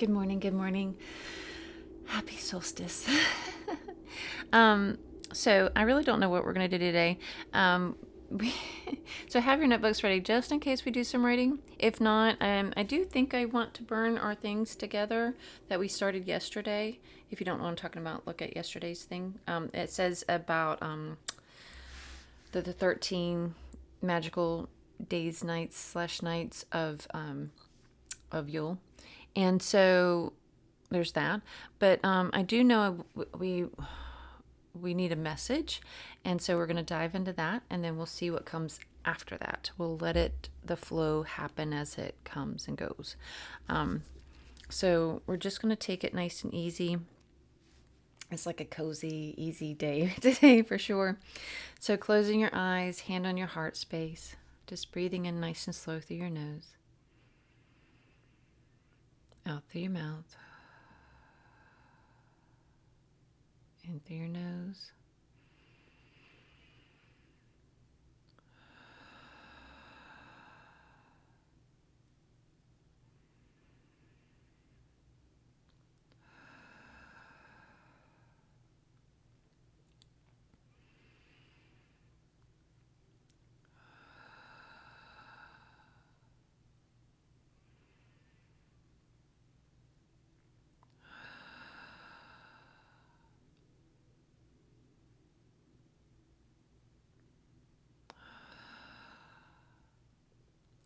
Good morning. Good morning. Happy solstice. So I really don't know what we're going to do today. We, so have your notebooks ready just in case we do some writing. If not, I do think I want to burn our things together that we started yesterday. If you don't know what I'm talking about, look at yesterday's thing. It says about the 13 magical days, nights of Yule. And so there's that. But I do know we need a message, and so we're going to dive into that, and then we'll see what comes after that. We'll let the flow happen as it comes and goes. So we're just going to take it nice and easy. It's like a cozy, easy day today for sure. So closing your eyes, hand on your heart space, just breathing in nice and slow through your nose, out through your mouth, in through your nose.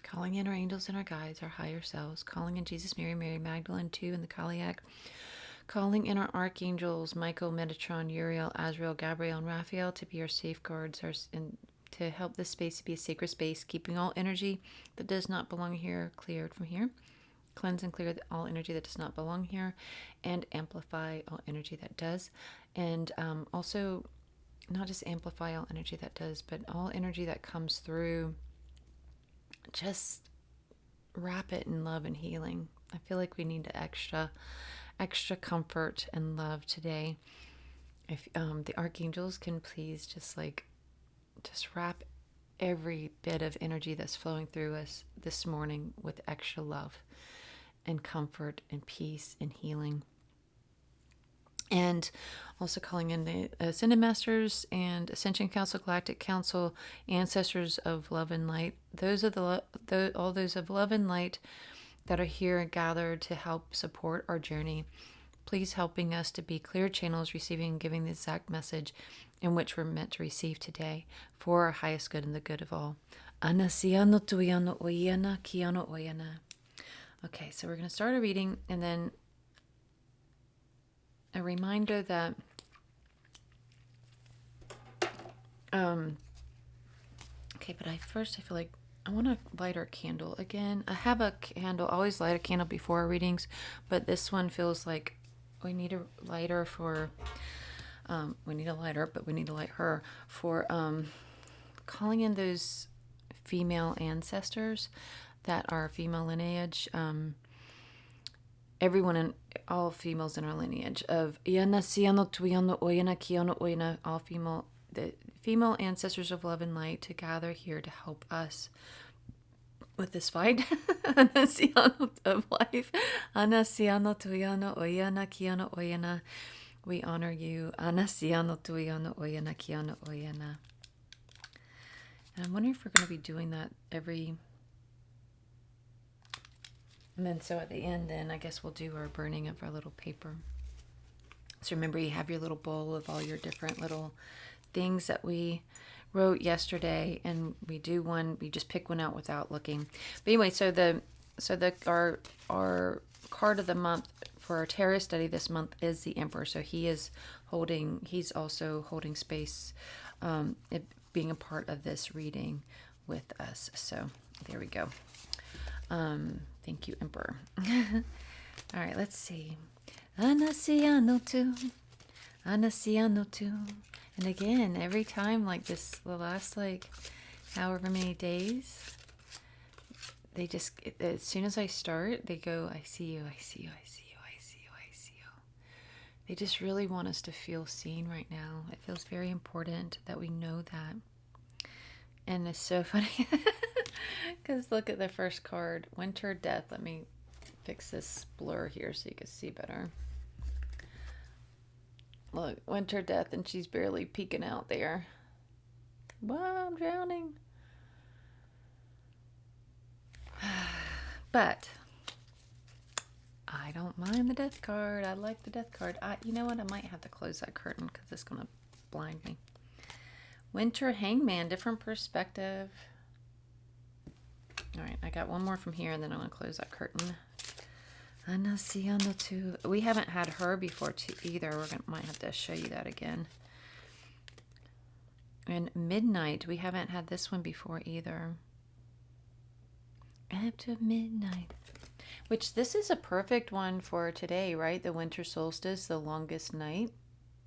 Calling in our angels and our guides, our higher selves. Calling in Jesus, Mary, Mary Magdalene, too, and the Kaliak. Calling in our archangels, Michael, Metatron, Uriel, Azrael, Gabriel, and Raphael to be our safeguards, and to help this space to be a sacred space, keeping all energy that does not belong here cleared from here. Cleanse and clear all energy that does not belong here, and amplify all energy that does. And also, not just amplify all energy that does, but all energy that comes through, just wrap it in love and healing. I feel like we need extra comfort and love today. If the archangels can please just wrap every bit of energy that's flowing through us this morning with extra love and comfort and peace and healing. And also calling in the Ascended Masters and Ascension Council, Galactic Council, Ancestors of Love and Light. Those are all those of love and light that are here and gathered to help support our journey. Please helping us to be clear channels, receiving and giving the exact message in which we're meant to receive today for our highest good and the good of all. Okay, so we're going to start a reading, and then a reminder that but I feel like I want to light our candle again. I have a candle, always light a candle before our readings, but this one feels like we need a lighter for we need a lighter, but we need to light her for calling in those female ancestors that are female lineage, everyone in all females in our lineage of all female, the female ancestors of love and light to gather here to help us with this fight of life. We honor you. And I'm wondering if we're going to be doing that every. And then so at the end, then I guess we'll do our burning of our little paper. So remember, you have your little bowl of all your different little things that we wrote yesterday, and we just pick one out without looking. But anyway, our card of the month for our tarot study this month is the Emperor. So he's also holding space, being a part of this reading with us. So there we go. Thank you, Emperor. All right, let's see. Anasiano too. And again, every time like this, the last however many days, they just, as soon as I start, they go, I see you, I see you, I see you, I see you, I see you. They just really want us to feel seen right now. It feels very important that we know that. And it's so funny because look at the first card, Winter Death. Let me fix this blur here so you can see better. Look, winter death, and she's barely peeking out there. Wow, I'm drowning. But I don't mind the death card. I like the death card. You know what? I might have to close that curtain because it's going to blind me. Winter hangman, different perspective. All right, I got one more from here, and then I'm going to close that curtain. We haven't had her before either. Might have to show you that again. And midnight, we haven't had this one before either. After midnight. Which this is a perfect one for today, right? The winter solstice, the longest night.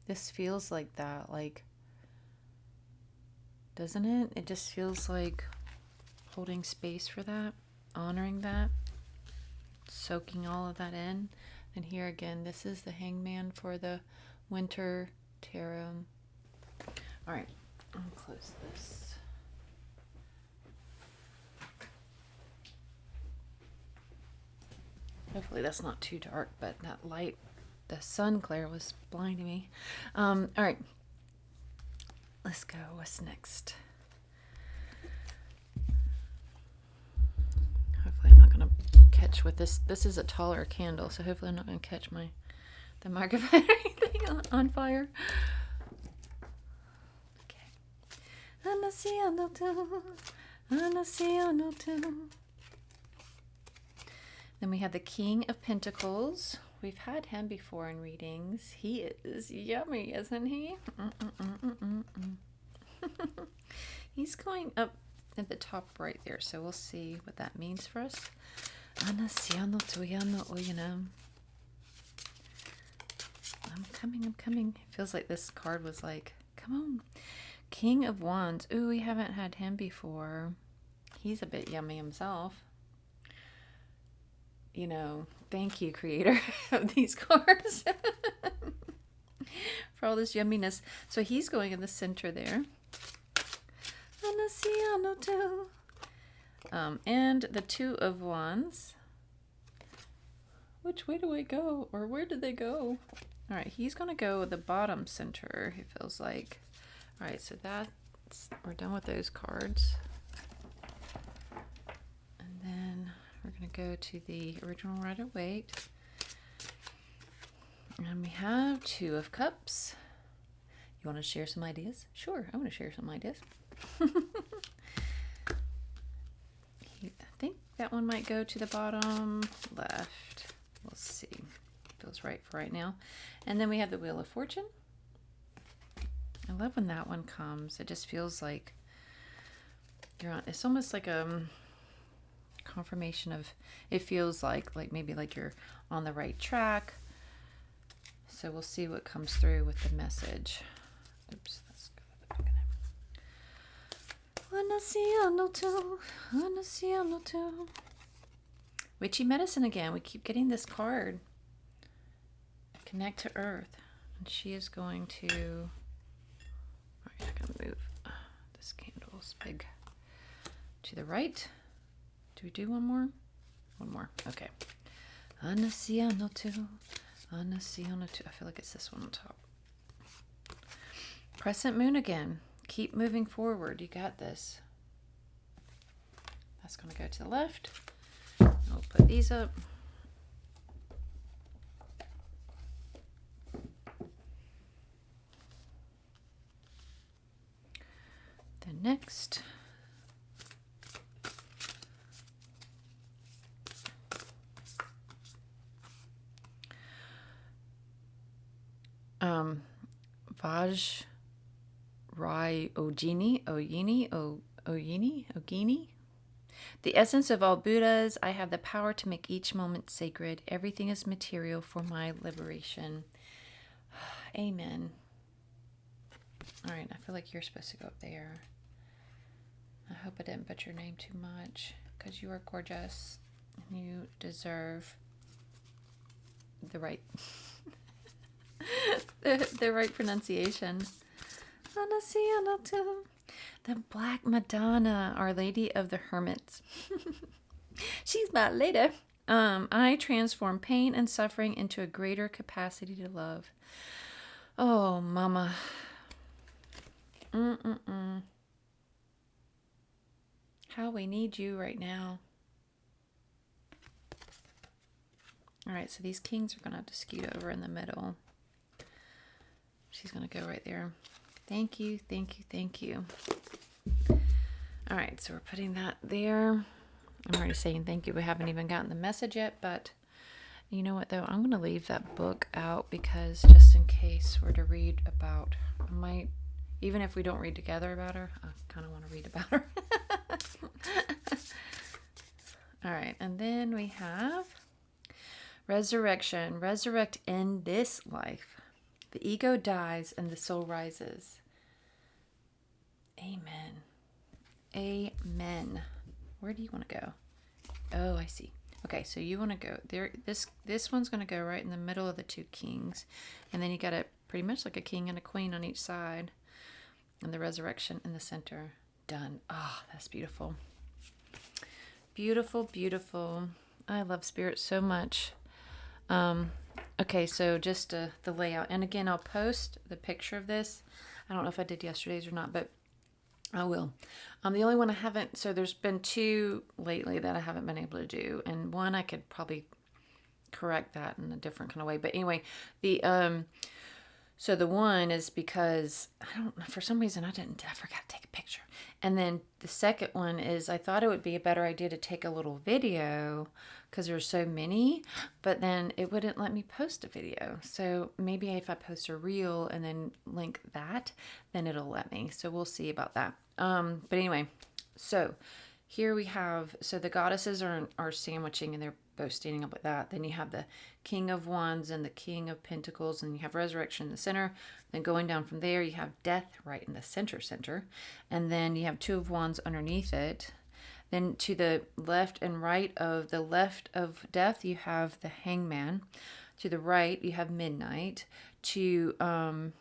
This feels like that, like, doesn't it? It just feels like holding space for that, honoring that, soaking all of that in. And here again, this is the hangman for the winter tarot. All right, I'll close this. Hopefully that's not too dark, but that light, the sun glare was blinding me. All right, let's go. What's next? Hopefully I'm not going to catch with this. This is a taller candle, so hopefully I'm not going to catch the microphone or anything on fire. Okay. Then we have the King of Pentacles. We've had him before in readings. He is yummy, isn't he? He's going up at the top right there, so we'll see what that means for us. I'm coming. It feels like this card was like, come on. King of Wands. Ooh, we haven't had him before. He's a bit yummy himself. You know, thank you, creator of these cards, for all this yumminess. So he's going in the center there. And the Two of Wands. Which way do I go? Or where did they go? All right, he's going to go the bottom center, it feels like. All right, so we're done with those cards. And then we're going to go to the original Rider-Waite. And we have Two of Cups. You want to share some ideas? Sure, I want to share some ideas. I think that one might go to the bottom left. We'll see. Feels right for right now. And then we have the Wheel of Fortune. I love when that one comes. It just feels like you're on. It's almost like a confirmation of. It feels like maybe like you're on the right track. So we'll see what comes through with the message. Oops, let's go at the beginning. Witchy medicine again. We keep getting this card. Connect to Earth. And she is going to... Alright, I'm going to move this candle's big to the right. Do we do one more? One more. Okay. I feel like it's this one on top. Crescent moon again. Keep moving forward. You got this. That's going to go to the left. We'll put these up. Then next, Vaj Rai Ogini. The essence of all Buddhas, I have the power to make each moment sacred. Everything is material for my liberation. Amen. All right, I feel like you're supposed to go up there. I hope I didn't butcher your name too much, because you are gorgeous and you deserve the right the right pronunciation. The Black Madonna, Our Lady of the Hermits. She's my lady. I transform pain and suffering into a greater capacity to love. Oh, mama. How we need you right now. All right, so these kings are going to have to scoot over in the middle. She's going to go right there. Thank you, thank you, thank you. All right, so we're putting that there. I'm already saying thank you. We haven't even gotten the message yet, but you know what, though? I'm going to leave that book out because just in case we're to read about, I might, even if we don't read together about her, I kind of want to read about her. All right, and then we have resurrection. Resurrect in this life. The ego dies and the soul rises. Amen. Amen. Where do you want to go? Oh, I see. Okay, so you want to go there. This one's going to go right in the middle of the two kings. And then you got it pretty much like a king and a queen on each side. And the resurrection in the center. Done. Ah, that's beautiful. Beautiful, beautiful. I love spirit so much. Okay, so just the layout. And again, I'll post the picture of this. I don't know if I did yesterday's or not, but I will. The only one I haven't, so there's been two lately that I haven't been able to do. And one I could probably correct that in a different kind of way. But anyway, so the one is because, I don't know, for some reason I forgot to take a picture. And then the second one is I thought it would be a better idea to take a little video because there's so many, but then it wouldn't let me post a video. So maybe if I post a reel and then link that, then it'll let me. So we'll see about that. But anyway, so here we have, so the goddesses are sandwiching and they're both standing up like that. Then you have the King of Wands and the King of Pentacles, and you have resurrection in the center. Then going down from there, you have death right in the center. And then you have Two of Wands underneath it. Then to the left and right of the left of death, you have the Hangman. To the right, you have Midnight. Then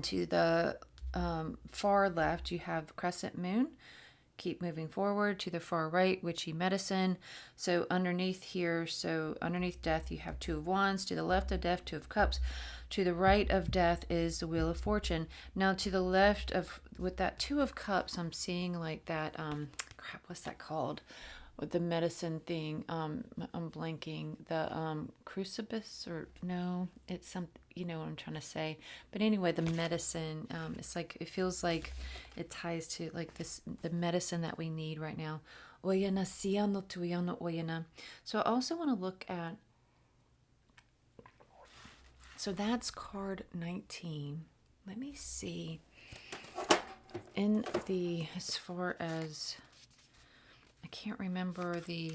to the far left, you have Crescent Moon. Keep moving forward to the far right, Witchy Medicine. So underneath here, so underneath death, you have Two of Wands. To the left of death, Two of Cups. To the right of death is the Wheel of Fortune. Now to the left of, with that Two of Cups, I'm seeing like that, crap, what's that called? With the medicine thing, I'm blanking. The crucibus, or no, it's some, you know what I'm trying to say. But anyway, the medicine, it's like, it feels like it ties to like this, the medicine that we need right now. Oyana siano tuyano oyana. So I also want to look at, so that's card 19. Let me see. In the, as far as, I can't remember the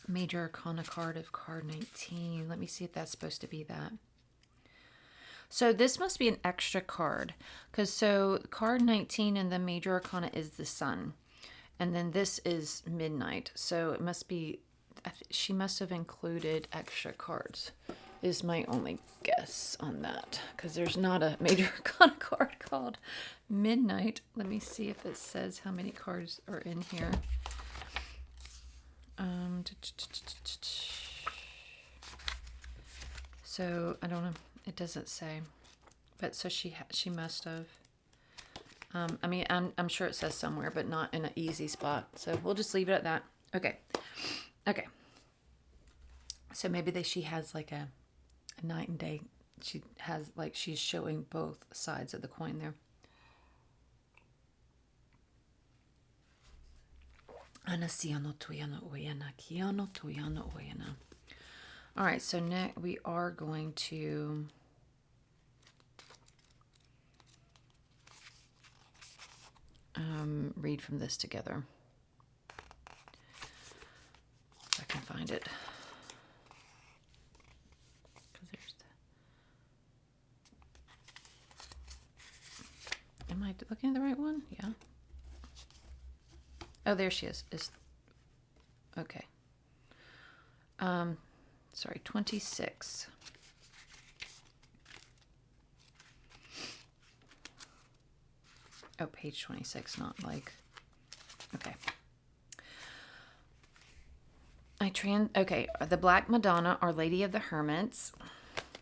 major arcana card of card 19. Let me see if that's supposed to be that. So this must be an extra card, because so card 19 in the major arcana is the Sun, and then this is Midnight. So it must be, she must have included extra cards, is my only guess on that, because there's not a major arcana card called Midnight. Let me see if it says how many cards are in here. So I don't know. It doesn't say, but so she must have. I mean, I'm sure it says somewhere, but not in an easy spot. So we'll just leave it at that. Okay. So maybe she has like a night and day. She has like, she's showing both sides of the coin there. All right, so next we are going to read from this together. If I can find it. Am I looking at the right one? Yeah. Oh, there she is. Okay. Sorry, 26. Oh, page 26, not like, okay. The Black Madonna, Our Lady of the Hermits.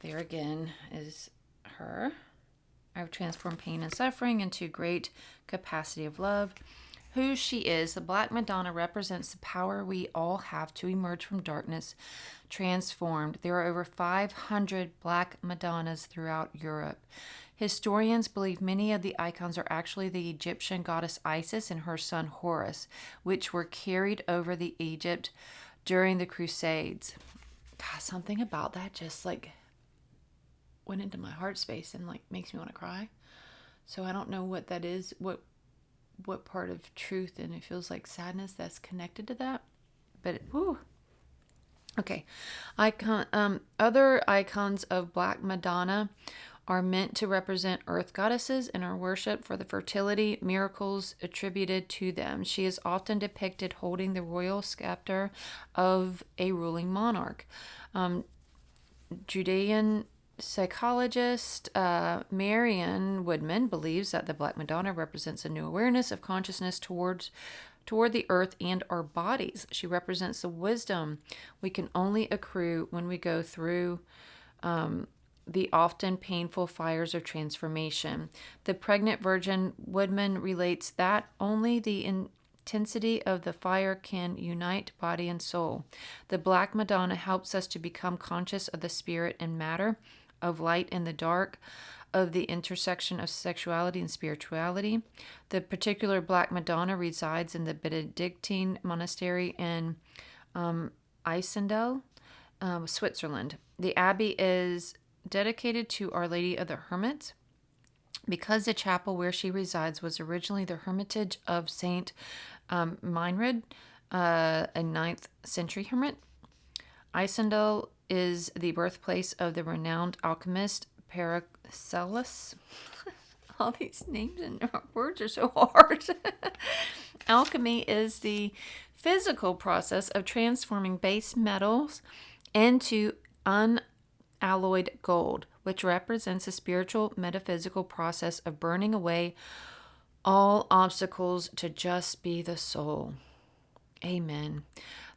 There again is her. I've transformed pain and suffering into great capacity of love. Who she is, the Black Madonna represents the power we all have to emerge from darkness transformed. There are over 500 Black Madonnas throughout Europe. Historians believe many of the icons are actually the Egyptian goddess Isis and her son Horus, which were carried over the Egypt during the Crusades. God, something about that just like went into my heart space and like makes me want to cry. So I don't know what that is, what part of truth, and it feels like sadness that's connected to that. But whoo. Okay. Other icons of Black Madonna are meant to represent earth goddesses and are worshipped for the fertility miracles attributed to them. She is often depicted holding the royal scepter of a ruling monarch. Judean psychologist Marian Woodman believes that the Black Madonna represents a new awareness of consciousness toward the earth and our bodies. She represents the wisdom we can only accrue when we go through the often painful fires of transformation. The pregnant virgin Woodman relates that only the intensity of the fire can unite body and soul. The Black Madonna helps us to become conscious of the spirit and matter, of light and the dark, of the intersection of sexuality and spirituality. The particular Black Madonna resides in the Benedictine monastery in Eisendel, Switzerland. The abbey is dedicated to Our Lady of the Hermits because the chapel where she resides was originally the hermitage of Saint Meinrad, a 9th century hermit. Eisendel is the birthplace of the renowned alchemist Paracelsus. All these names and words are so hard. Alchemy is the physical process of transforming base metals into unalloyed gold, which represents a spiritual metaphysical process of burning away all obstacles to just be the soul. Amen.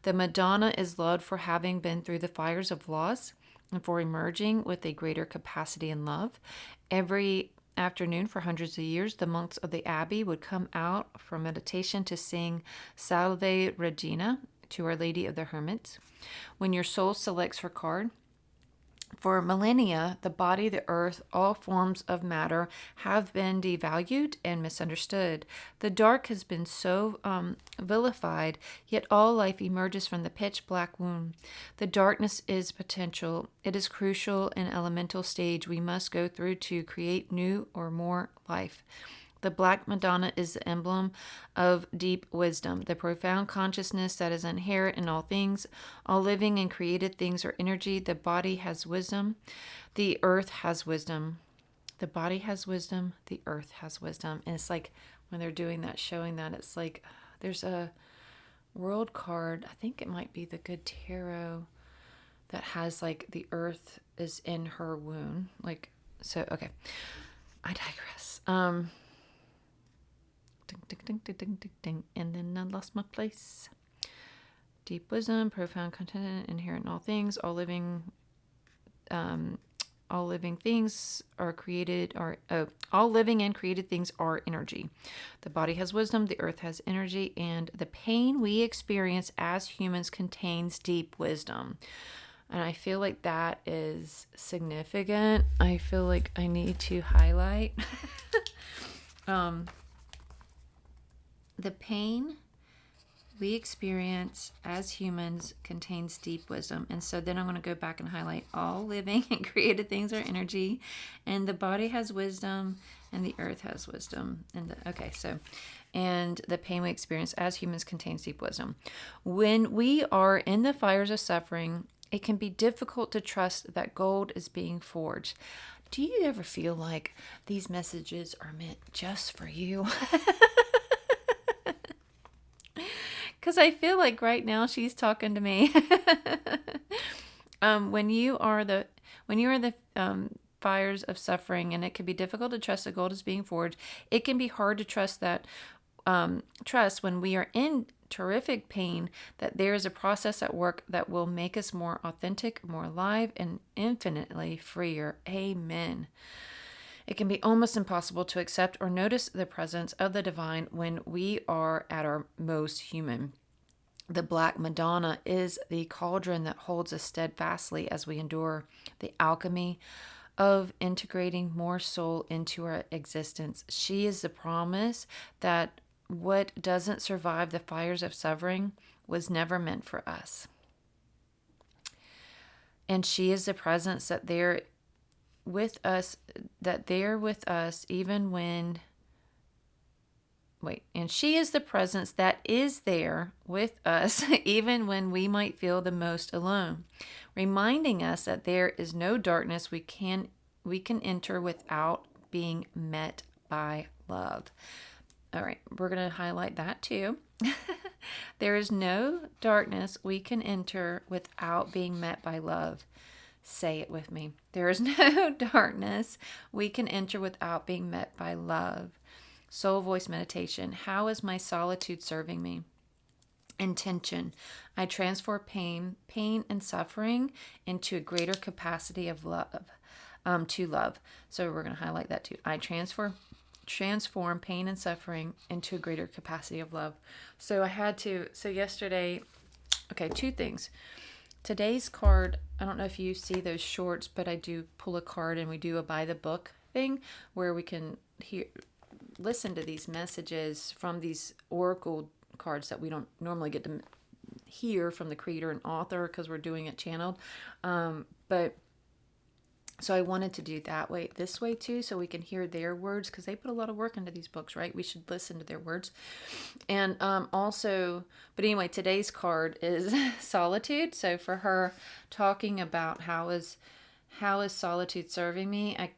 The Madonna is loved for having been through the fires of loss and for emerging with a greater capacity and love. Every afternoon for hundreds of years, the monks of the abbey would come out for meditation to sing Salve Regina to Our Lady of the Hermits. When your soul selects her card, for millennia, the body, the earth, all forms of matter have been devalued and misunderstood. The dark has been so vilified, yet all life emerges from the pitch black womb. The darkness is potential. It is crucial and elemental stage we must go through to create new or more life. The Black Madonna is the emblem of deep wisdom, the profound consciousness that is inherent in all things. All living and created things are energy. The body has wisdom. The earth has wisdom. The body has wisdom. The earth has wisdom. And it's like when they're doing that, showing that, it's like there's a world card. I think it might be the Good Tarot that has like the earth is in her womb. Like, so, okay. I digress. Ding, ding, ding, ding, ding, ding. And then I lost my place. Deep wisdom, profound content, inherent in all things. All living things are created. All living and created things are energy. The body has wisdom. The earth has energy, and the pain we experience as humans contains deep wisdom. And I feel like that is significant. I feel like I need to highlight. The pain we experience as humans contains deep wisdom. And so then I'm going to go back and highlight all living and created things are energy, and the body has wisdom, and the earth has wisdom. And the pain we experience as humans contains deep wisdom. When we are in the fires of suffering, it can be difficult to trust that gold is being forged. Do you ever feel like these messages are meant just for you? Because I feel like right now she's talking to me. When you are in the fires of suffering, and it can be difficult to trust that gold is being forged. It can be hard to trust when we are in terrific pain, that there is a process at work that will make us more authentic, more alive, and infinitely freer. Amen. It can be almost impossible to accept or notice the presence of the divine when we are at our most human. The Black Madonna is the cauldron that holds us steadfastly as we endure the alchemy of integrating more soul into our existence. She is the promise that what doesn't survive the fires of suffering was never meant for us. And she is the presence that they're with us, even when and she is the presence that is there with us even when we might feel the most alone, reminding us that there is no darkness we can enter without being met by love. All right, we're going to highlight that too. There is no darkness we can enter without being met by love. Say it with me. There is no darkness we can enter without being met by love. Soul voice meditation. How is my solitude serving me? Intention. I transform pain and suffering into a greater capacity of love, to love. So we're going to highlight that too. I transform pain and suffering into a greater capacity of love. So yesterday, okay, two things. Today's card, I don't know if you see those shorts, but I do pull a card and we do a by the book thing where we can listen to these messages from these oracle cards that we don't normally get to hear from the creator and author because we're doing it channeled. But so I wanted to do this way too, so we can hear their words, because they put a lot of work into these books, right? We should listen to their words. And but anyway, today's card is solitude. So for her, talking about how is solitude serving me, I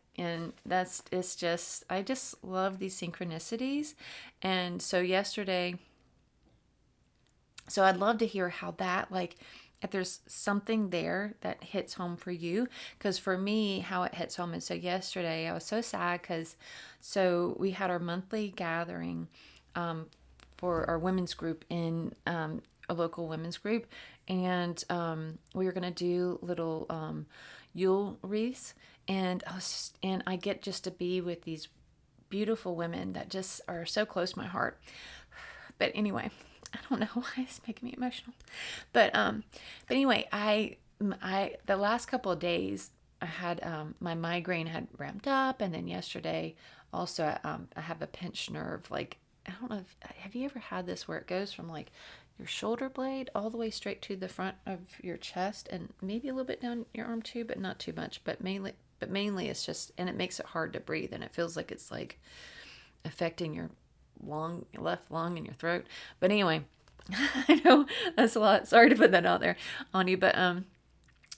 just love these synchronicities. And so yesterday, so I'd love to hear how that, if there's something there that hits home for you, because for me, how it hits home is, so yesterday I was so sad because we had our monthly gathering for our women's group in a local women's group, and we were going to do little Yule wreaths, and I get just to be with these beautiful women that just are so close to my heart. But anyway, I don't know why it's making me emotional. But anyway, I the last couple of days I had my migraine had ramped up, and then yesterday also I have a pinched nerve. I don't know have you ever had this where it goes from your shoulder blade all the way straight to the front of your chest, and maybe a little bit down your arm too, but not too much. But mainly it's just, and it makes it hard to breathe, and it feels like it's affecting your left lung and your throat. But anyway, I know that's a lot. Sorry to put that out there on you, but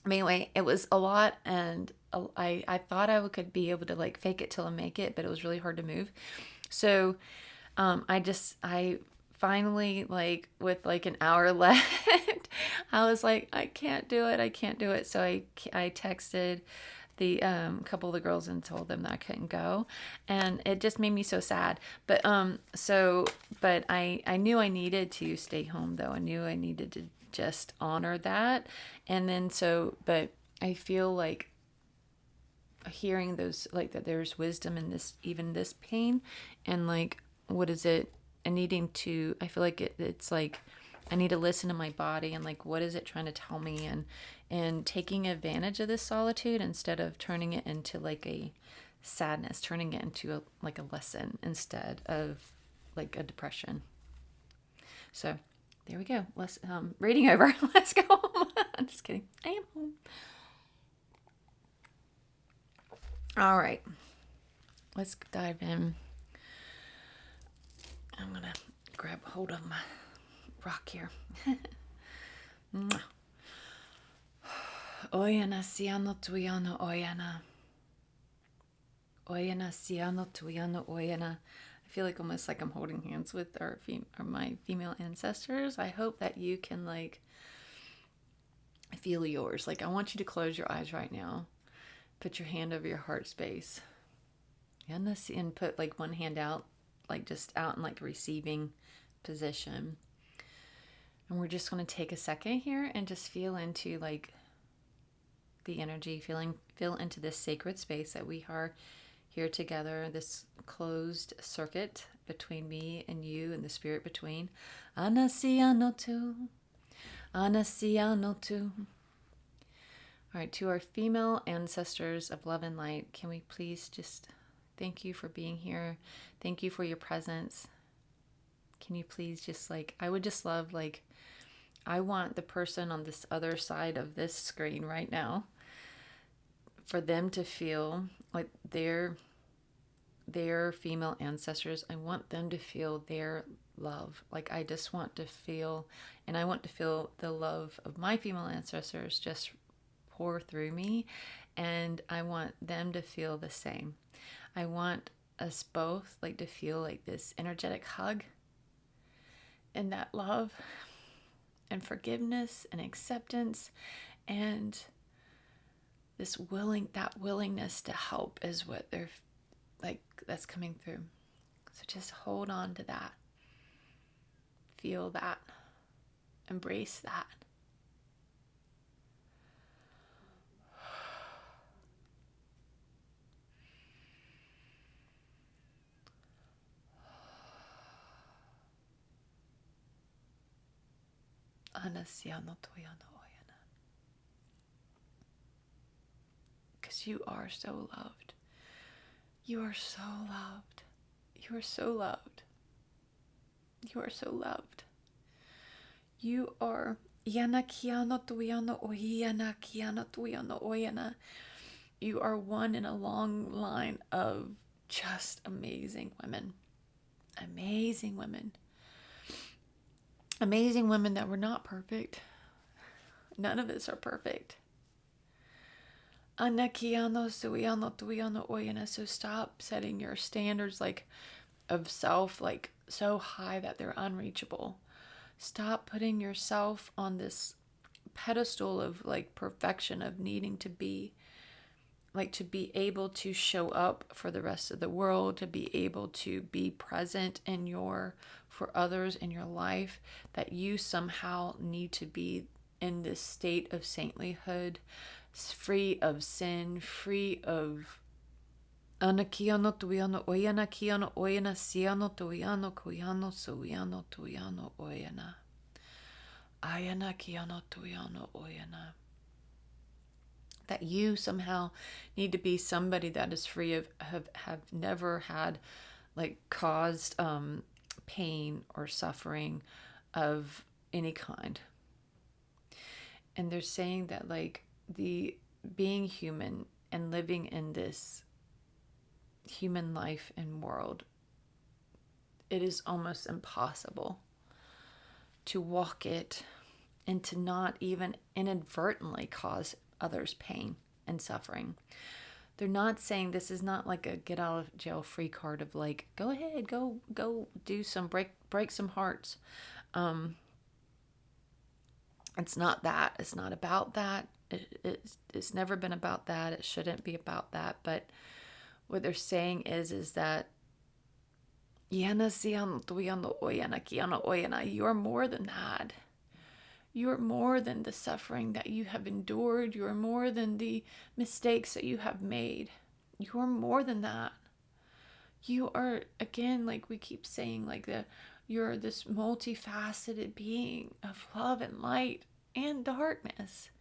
anyway, it was a lot, and I thought I could be able to fake it till I make it, but it was really hard to move. So I finally, with an hour left, I was like, I can't do it. So I texted the couple of the girls and told them that I couldn't go, and it just made me so sad. But but I knew I needed to stay home, though. I knew I needed to just honor that. And then but I feel like hearing those, that there's wisdom in this, even this pain, and what is it, and needing to, I feel like it's I need to listen to my body, and what is it trying to tell me, and taking advantage of this solitude instead of turning it into a sadness, turning it into a lesson instead of a depression. So there we go. Let's reading over. Let's go home. I'm just kidding. I am home. All right. Let's dive in. I'm gonna grab hold of my rock here. Oyana siano tuyano oyana. Oyana siano tuyano oyana. I feel almost I'm holding hands with my female ancestors. I hope that you can feel yours. I want you to close your eyes right now. Put your hand over your heart space. And put one hand out, just out in receiving position. And we're just going to take a second here and just feel into like the energy, feel into this sacred space that we are here together, this closed circuit between me and you and the spirit between. Anasianotu, Anasianotu. All right, to our female ancestors of love and light, can we please just thank you for being here? Thank you for your presence. Can you please just like, I would just love, like, I want the person on this other side of this screen right now, for them to feel like their female ancestors, I want them to feel their love. Like, I just want to feel, and I want to feel the love of my female ancestors just pour through me, and I want them to feel the same. I want us both like to feel like this energetic hug and that love and forgiveness and acceptance, and this willingness to help is what they're like, that's coming through. So just hold on to that, feel that, embrace that. Because you are so loved. You are so loved. You are so loved. You are so loved. You are you are one in a long line of just amazing women. Amazing women. Amazing women that were not perfect. None of us are perfect. So stop setting your standards like of self like so high that they're unreachable. Stop putting yourself on this pedestal of like perfection, of needing to be like, to be able to show up for the rest of the world, to be able to be present in for others in your life, that you somehow need to be in this state of saintlyhood, free of sin, free of Anakiano tuyano oyana kiano oyana siano tuyano kuyano suyano tuyano oyana. Ayana kiano tuyano oyana. That you somehow need to be somebody that is free of, have never had like caused pain or suffering of any kind. And they're saying that like the being human and living in this human life and world, it is almost impossible to walk it and to not even inadvertently cause others pain and suffering. They're not saying, this is not like a get out of jail free card of like, go ahead, go do some break some hearts. It's not that. It's not about that. It's never been about that. It shouldn't be about that. But what they're saying is that you are more than that. You are more than the suffering that you have endured. You are more than the mistakes that you have made. You are more than that. You are, again, like we keep saying, like you're this multifaceted being of love and light and darkness.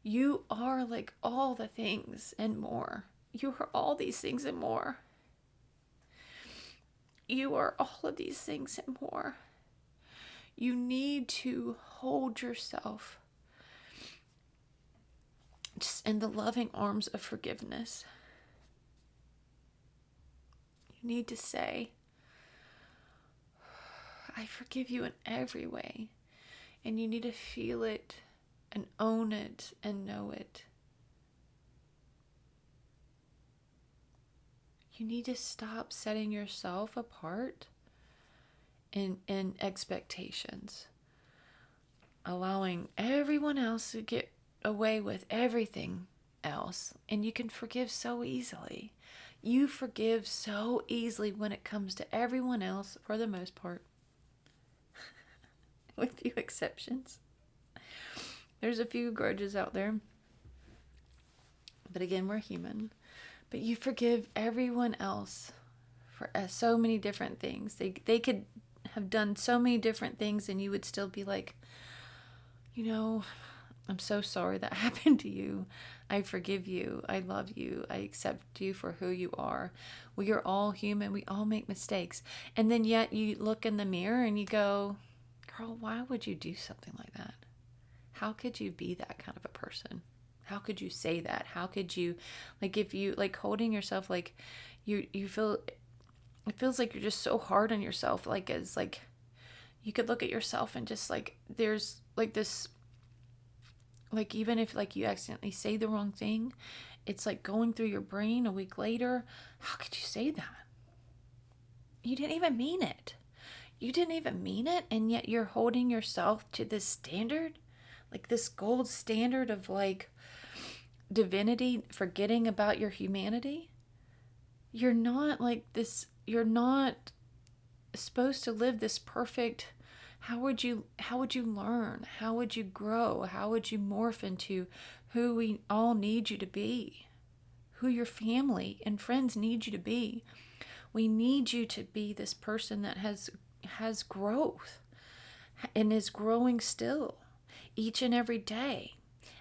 You are like all the things and more. You are all these things and more. You are all of these things and more. You need to hold yourself just in the loving arms of forgiveness. You need to say, I forgive you in every way. And you need to feel it and own it and know it. You need to stop setting yourself apart in expectations, allowing everyone else to get away with everything else, and you can forgive so easily. You forgive so easily when it comes to everyone else, for the most part. with few exceptions. There's a few grudges out there. But again, we're human. But you forgive everyone else for so many different things. They could have done so many different things and you would still be like, I'm so sorry that happened to you. I forgive you. I love you. I accept you for who you are. We are all human. We all make mistakes. And then yet you look in the mirror and you go, girl, why would you do something like that? How could you be that kind of a person? How could you say that? How could you, if you, holding yourself, you feel, it feels like you're just so hard on yourself. You could look at yourself and just, there's, this, even if, you accidentally say the wrong thing, it's, going through your brain a week later. How could you say that? You didn't even mean it. You didn't even mean it, and yet you're holding yourself to this standard, this gold standard of, divinity, forgetting about your humanity. You're not this. You're not supposed to live this perfect. How would you learn? How would you grow? How would you morph into who we all need you to be? Who your family and friends need you to be? We need you to be this person that has growth and is growing still each and every day.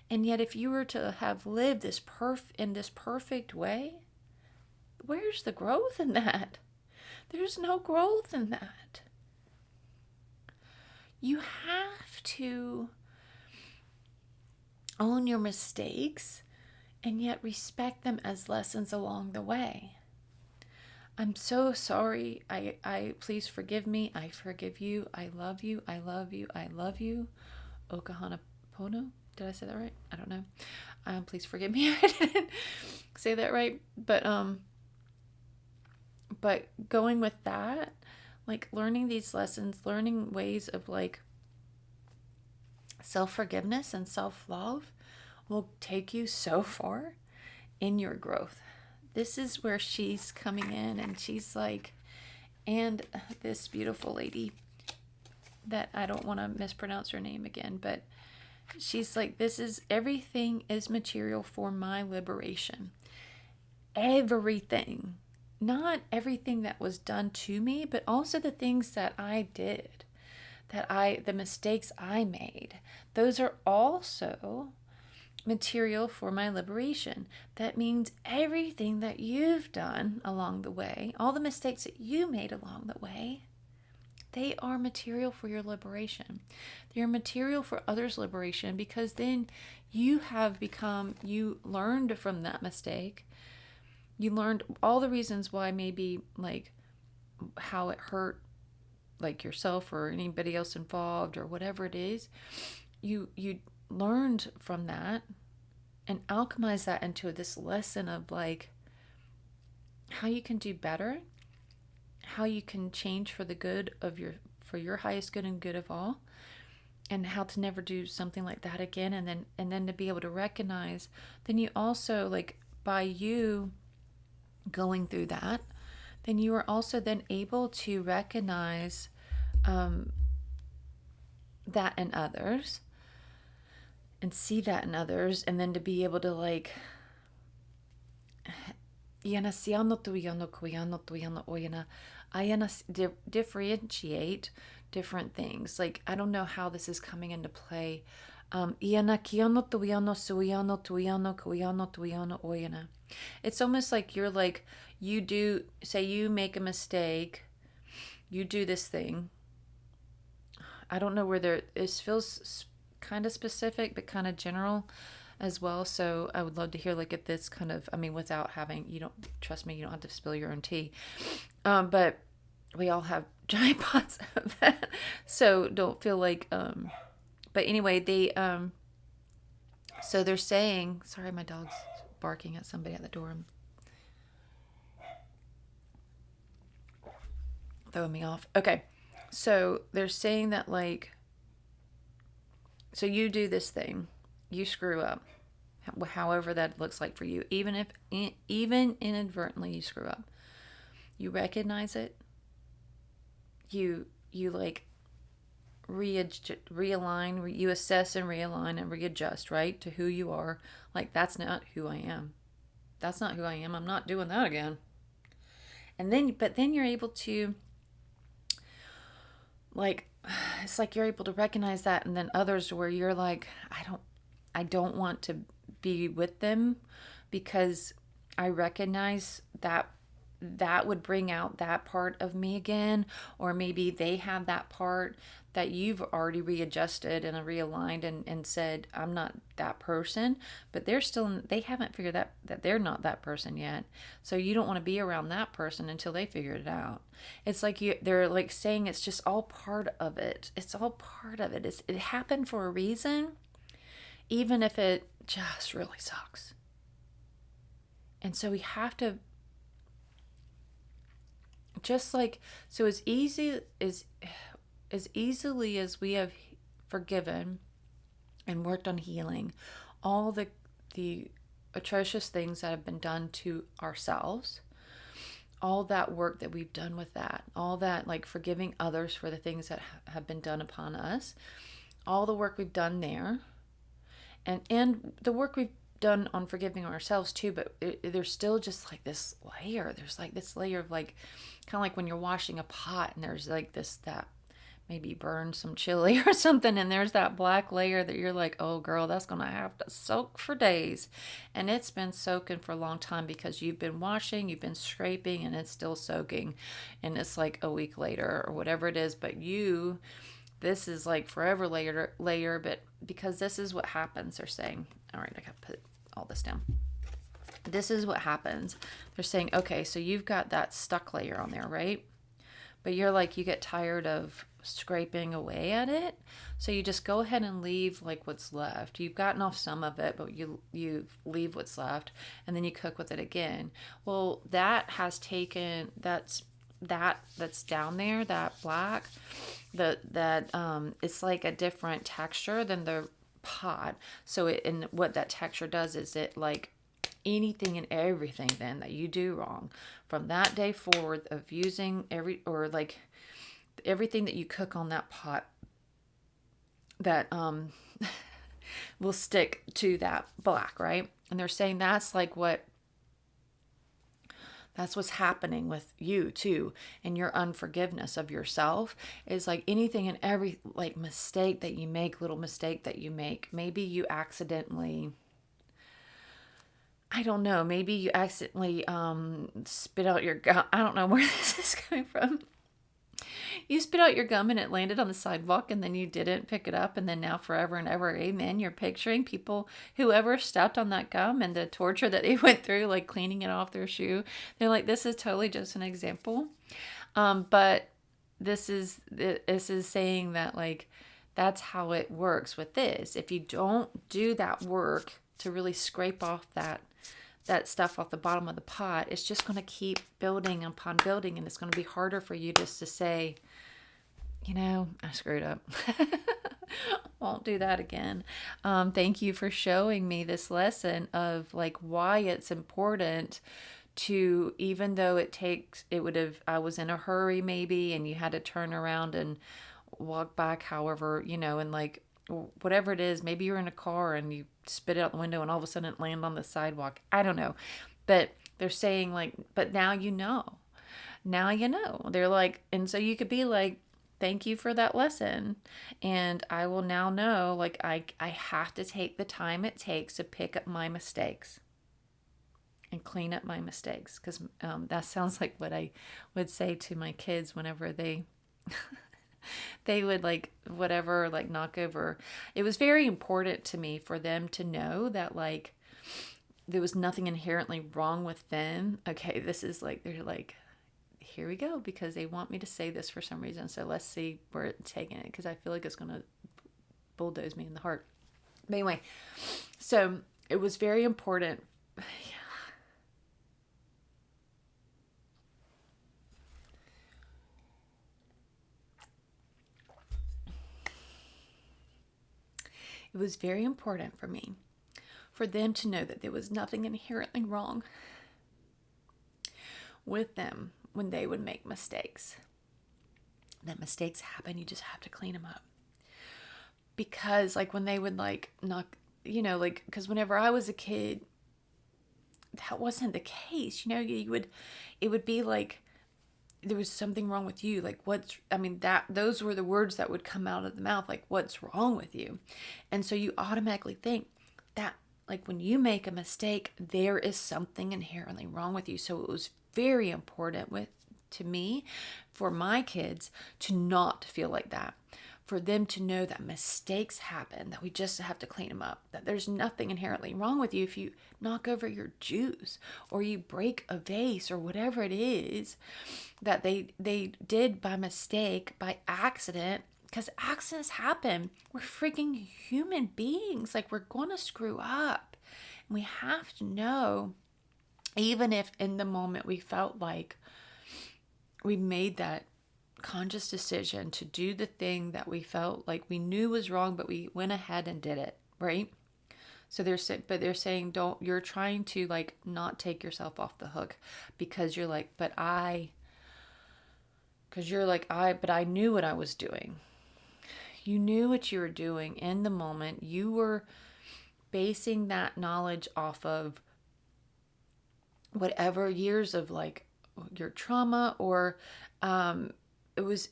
And yet if you were to have lived this perfect way, where's the growth in that? There's no growth in that. You have to own your mistakes and yet respect them as lessons along the way. I'm so sorry. I please forgive me. I forgive you. I love you. I love you. I love you. Okahanapono. Did I say that right? I don't know. Please forgive me. I didn't say that right. But going with that, learning these lessons, learning ways of self-forgiveness and self-love will take you so far in your growth. This is where she's coming in, and she's and this beautiful lady that I don't want to mispronounce her name again, but she's everything is material for my liberation. Everything. Not everything that was done to me, but also the things that I did, the mistakes I made. Those are also material for my liberation. That means everything that you've done along the way, all the mistakes that you made along the way, they are material for your liberation. They're material for others' liberation, because then you learned from that mistake. You learned all the reasons why, maybe how it hurt yourself or anybody else involved or whatever it is. You learned from that and alchemize that into this lesson of how you can do better, how you can change for the good of for your highest good and good of all, and how to never do something like that again. And then to be able to recognize, then you also by you going through that, then you are also then able to recognize that in others and see that in others, and then to be able to differentiate different things. I don't know how this is coming into play. It's almost like you're you do, say you make a mistake, you do this thing. I don't know where this feels kind of specific, but kind of general as well. So I would love to hear if this kind of, without having, trust me, you don't have to spill your own tea. But we all have giant pots of that. So don't feel but anyway, so they're saying, sorry, my dog's barking at somebody at the door. Throwing me off. Okay. So they're saying that so you do this thing, you screw up, however that looks like for you, even inadvertently you screw up, you recognize it, you realign, you assess and realign and readjust, right, to who you are. Like, that's not who I am. That's not who I am. I'm not doing that again. But then you're able to, like, it's like you're able to recognize that, and then others where you're like, I don't want to be with them because I recognize that that would bring out that part of me again, or maybe they have that part that you've already readjusted and realigned and said, I'm not that person, but they haven't figured that they're not that person yet. So you don't want to be around that person until they figure it out. It's like they're like saying it's just all part of it. It's all part of it. It happened for a reason, even if it just really sucks. And so we have to just like, so as easily as we have forgiven and worked on healing all the atrocious things that have been done to ourselves, all that work that we've done with that, all that, like, forgiving others for the things that have been done upon us, all the work we've done there, and the work we've done on forgiving ourselves too, but there's still just like this layer. There's like this layer of, like, kind of like when you're washing a pot and there's like that maybe burned some chili or something, and there's that black layer that you're like, oh girl, that's gonna have to soak for days. And it's been soaking for a long time because you've been washing, you've been scraping, and it's still soaking, and it's like a week later or whatever it is. But this is like forever layer, but because this is what happens, they're saying, all right, I gotta put all this down. This is what happens. They're saying, okay, so you've got that stuck layer on there, right? But you're like, you get tired of scraping away at it, so you just go ahead and leave like what's left. You've gotten off some of it, but you leave what's left, and then you cook with it again. Well, that's down there, that black, it's like a different texture than the pot. So and what that texture does is it, like, anything and everything then that you do wrong from that day forward of using everything that you cook on that pot, that will stick to that black, right? And they're saying that's what's happening with you too, and your unforgiveness of yourself is like anything and every, like, mistake that you make, little mistake that you make. Maybe you accidentally, I don't know, maybe you accidentally spit out your gum. I don't know where this is coming from. You spit out your gum and it landed on the sidewalk, and then you didn't pick it up, and then now forever and ever, amen, you're picturing people, whoever stepped on that gum and the torture that they went through, like cleaning it off their shoe. They're like, this is totally just an example. But this is saying that, like, that's how it works with this. If you don't do that work to really scrape off that stuff off the bottom of the pot, it's just going to keep building upon building, and it's going to be harder for you just to say, I screwed up. Won't do that again. Thank you for showing me this lesson of, like, why it's important to, even though I was in a hurry maybe, and you had to turn around and walk back, however, and, like, whatever it is, maybe you're in a car and you spit it out the window and all of a sudden it landed on the sidewalk. I don't know. But they're saying, like, but now you know. Now you know. They're like, and so you could be like, thank you for that lesson. And I will now know, like, I have to take the time it takes to pick up my mistakes and clean up my mistakes. Because that sounds like what I would say to my kids whenever they would, like, whatever, like, knock over. It was very important to me for them to know that, like, there was nothing inherently wrong with them. Okay, this is like, they're like, here we go, because they want me to say this for some reason. So let's see where it's taking it, because I feel like it's going to bulldoze me in the heart. But anyway, so it was very important. It was very important for me for them to know that there was nothing inherently wrong with them when they would make mistakes. That mistakes happen, you just have to clean them up. because like when they would like knock, like, because whenever I was a kid, that wasn't the case. It would be like there was something wrong with you. Like, those were the words that would come out of the mouth, like, what's wrong with you? And so you automatically think that, like, when you make a mistake, there is something inherently wrong with you. So it was very important to me, for my kids, to not feel like that. For them to know that mistakes happen, that we just have to clean them up, that there's nothing inherently wrong with you if you knock over your juice or you break a vase or whatever it is that they did by mistake, by accident, because accidents happen. We're freaking human beings. Like, we're going to screw up. And we have to know, even if in the moment we felt like we made that conscious decision to do the thing that we felt like we knew was wrong, but we went ahead and did it, right? So they're saying, you're trying to like not take yourself off the hook, because you're like, but I knew what I was doing. You knew what you were doing in the moment. You were basing that knowledge off of whatever years of like your trauma, or it was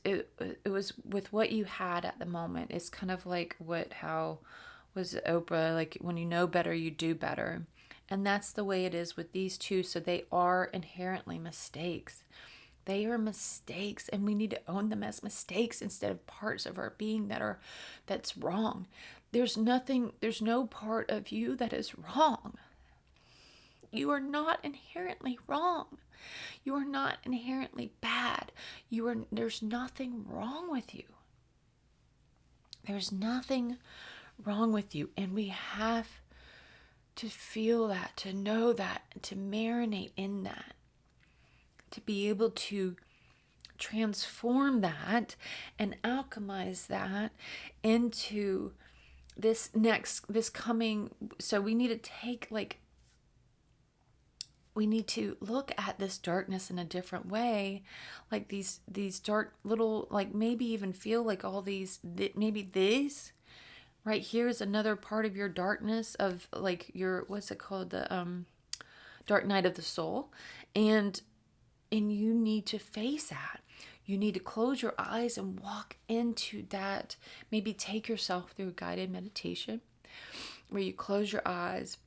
with what you had at the moment. It's kind of like how was Oprah, like, when you know better, you do better. And that's the way it is with these two. So they are inherently mistakes. They are mistakes, and we need to own them as mistakes instead of parts of our being that's wrong. There's no part of you that is wrong. You are not inherently wrong. You are not inherently bad. There's nothing wrong with you. There's nothing wrong with you. And we have to feel that, to know that, to marinate in that, to be able to transform that and alchemize that into this coming. So we need to we need to look at this darkness in a different way, like these dark little, like, maybe even feel like all these, maybe this right here is another part of your darkness, of like your, what's it called, the dark night of the soul, and you need to face that. You need to close your eyes and walk into that. Maybe take yourself through a guided meditation where you close your eyes,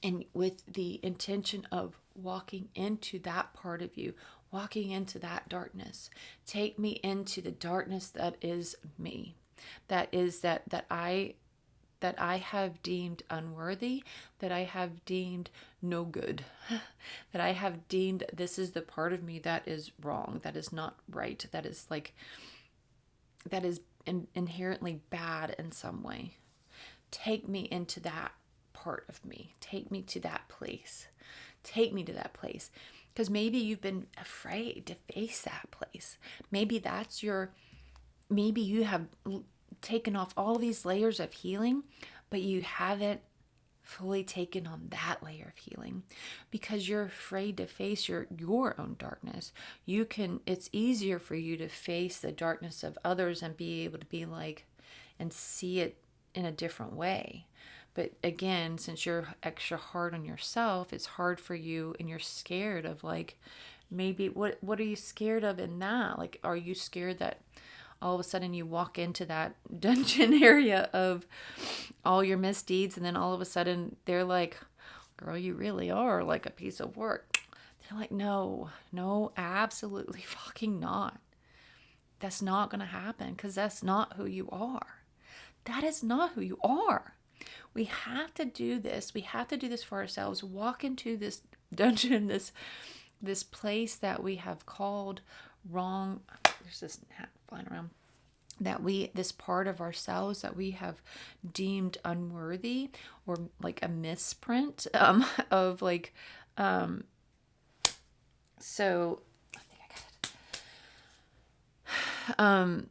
and with the intention of walking into that part of you, walking into that darkness. Take me into the darkness that is me. That is that I have deemed unworthy, that I have deemed no good, that I have deemed this is the part of me that is wrong, that is not right, that is inherently bad in some way. Take me into that part of me. Take me to that place. Take me to that place. Because maybe you've been afraid to face that place. Maybe you have taken off all these layers of healing, but you haven't fully taken on that layer of healing because you're afraid to face your own darkness. It's easier for you to face the darkness of others and be able to be like, and see it in a different way. But again, since you're extra hard on yourself, it's hard for you, and you're scared of like, maybe what are you scared of in that? Like, are you scared that all of a sudden you walk into that dungeon area of all your misdeeds, and then all of a sudden they're like, girl, you really are like a piece of work. They're like, no, absolutely fucking not. That's not going to happen, because that's not who you are. That is not who you are. We have to do this. We have to do this for ourselves. Walk into this dungeon, this place that we have called wrong. There's this hat flying around. This part of ourselves that we have deemed unworthy, or like a misprint of like, so I think I got it.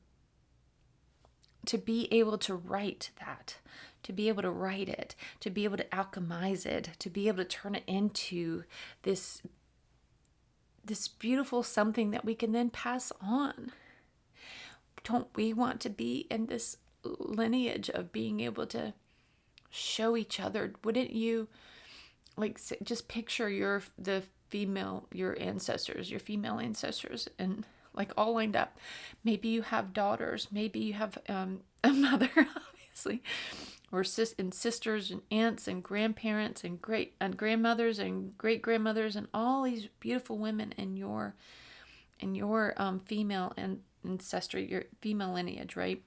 To be able to write that, to be able to write it, to be able to alchemize it, to be able to turn it into this beautiful something that we can then pass on. Don't we want to be in this lineage of being able to show each other. Wouldn't you like just picture your female ancestors, and like all lined up? Maybe you have daughters, maybe you have a mother, obviously, or sisters and aunts and grandparents and great and grandmothers and great grandmothers, and all these beautiful women in your female ancestry, your female lineage, right?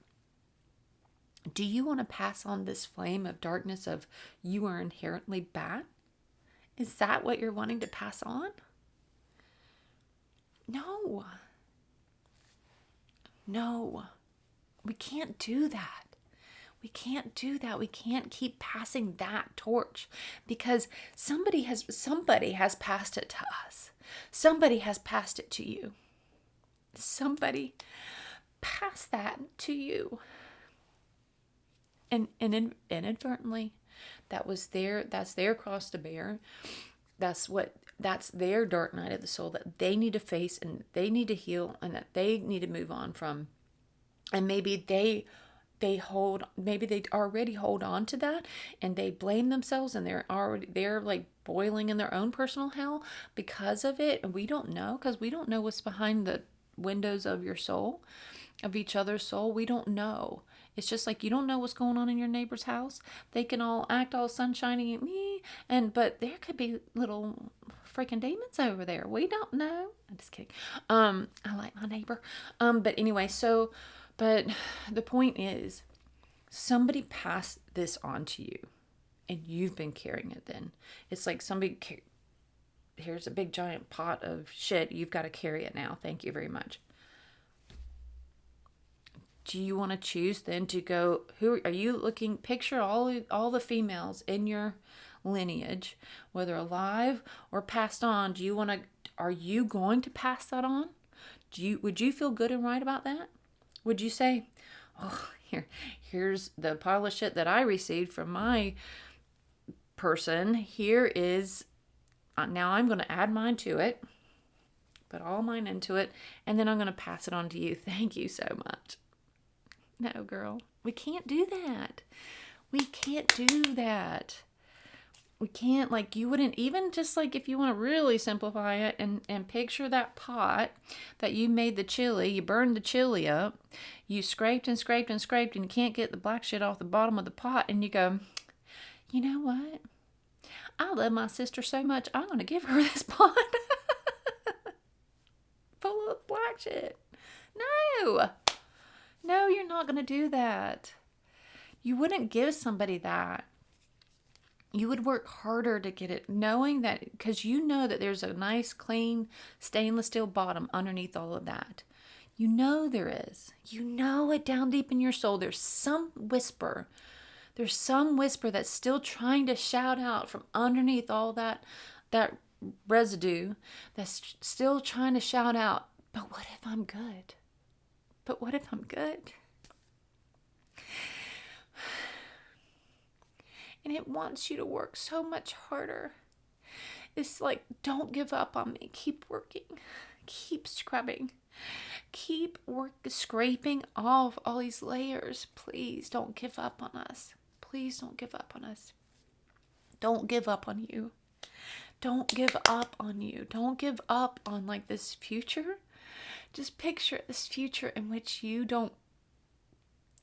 Do you want to pass on this flame of darkness of you are inherently bad? Is that what you're wanting to pass on? No. No. We can't do that. We can't do that. We can't keep passing that torch, because somebody has passed it to us. Somebody has passed it to you. Somebody passed that to you. And inadvertently, that's their cross to bear. That's their dark night of the soul that they need to face, and they need to heal, and that they need to move on from. And maybe they already hold on to that, and they blame themselves, and they're like boiling in their own personal hell because of it. And we don't know, because we don't know what's behind the windows of your soul, of each other's soul. We don't know. It's just like you don't know what's going on in your neighbor's house. They can all act all sunshiny at me, but there could be little freaking demons over there. We don't know. I'm just kidding. I like my neighbor. But anyway, but the point is, somebody passed this on to you, and you've been carrying it. Then it's like here's a big giant pot of shit. You've got to carry it now. Thank you very much. Do you want to choose then to go, who are you looking, picture all the females in your lineage, whether alive or passed on. Are you going to pass that on? Would you feel good and right about that? Would you say, oh, here's the pile of shit that I received from my person. Here is, now I'm going to add mine to it, put all mine into it, and then I'm going to pass it on to you. Thank you so much. No, girl, we can't do that. We can't do that. We can't, like, you wouldn't even, just like if you want to really simplify it and picture that pot that you made the chili, you burned the chili up, you scraped and scraped and scraped, and you can't get the black shit off the bottom of the pot, and you go, you know what? I love my sister so much, I'm going to give her this pot full of black shit. No, you're not going to do that. You wouldn't give somebody that. You would work harder to get it, knowing that, because you know that there's a nice, clean, stainless steel bottom underneath all of that. You know there is. You know it down deep in your soul. There's some whisper. There's some whisper that's still trying to shout out from underneath all that residue, that's still trying to shout out, but what if I'm good? But what if I'm good? And it wants you to work so much harder. It's like, don't give up on me. Keep working. Keep scrubbing. Keep scraping off all these layers. Please don't give up on us. Please don't give up on us. Don't give up on you. Don't give up on you. Don't give up on like this future. Just picture this future in which you don't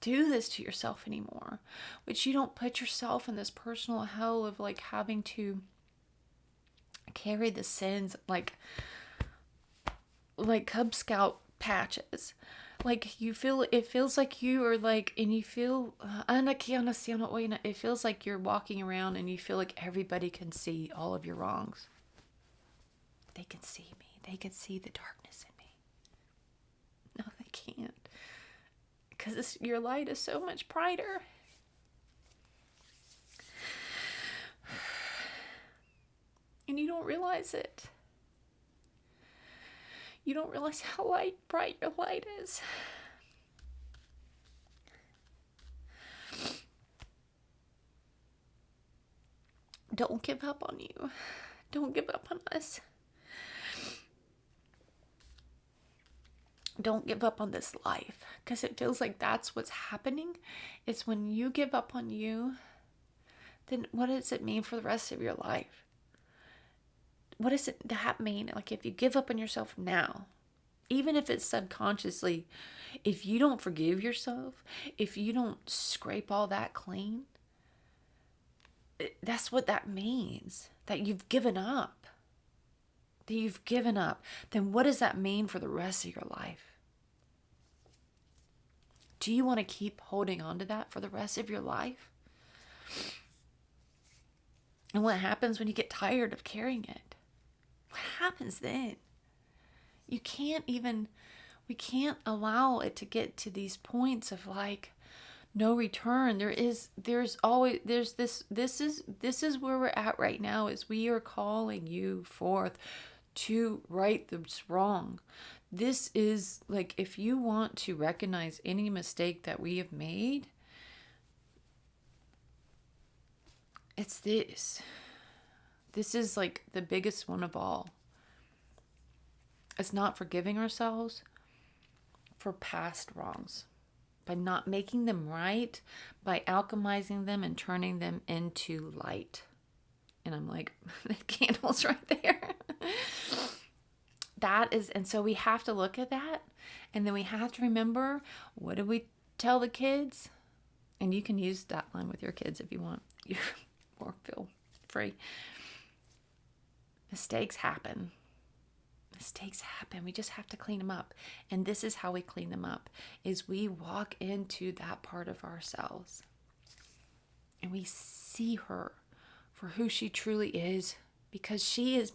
do this to yourself anymore, which you don't put yourself in this personal hell of like having to carry the sins like Cub Scout patches. Like it feels like you are like, and you feel, it feels like you're walking around and you feel like everybody can see all of your wrongs. They can see me. They can see the darkness in me. No, they can't. Because your light is so much brighter. And you don't realize it. You don't realize how bright your light is. Don't give up on you. Don't give up on us. don't give up on this life, because it feels like that's what's happening. It's when you give up on you, then what does it mean for the rest of your life? What does that mean? Like, if you give up on yourself now, even if it's subconsciously, if you don't forgive yourself, if you don't scrape all that clean, that's what that means, that you've given up. That you've given up. Then what does that mean for the rest of your life? Do you want to keep holding on to that for the rest of your life? And what happens when you get tired of carrying it? What happens then? We can't allow it to get to these points of like no return. This is where we're at right now, is we are calling you forth to right this wrong. This is like, if you want to recognize any mistake that we have made, it's this. This is like the biggest one of all. It's not forgiving ourselves for past wrongs, by not making them right, by alchemizing them and turning them into light. And I'm like, the candle's right there. And so we have to look at that. And then we have to remember, what did we tell the kids? And you can use that line with your kids if you want, or feel free. Mistakes happen. Mistakes happen. We just have to clean them up. And this is how we clean them up, is we walk into that part of ourselves and we see her for who she truly is, because she is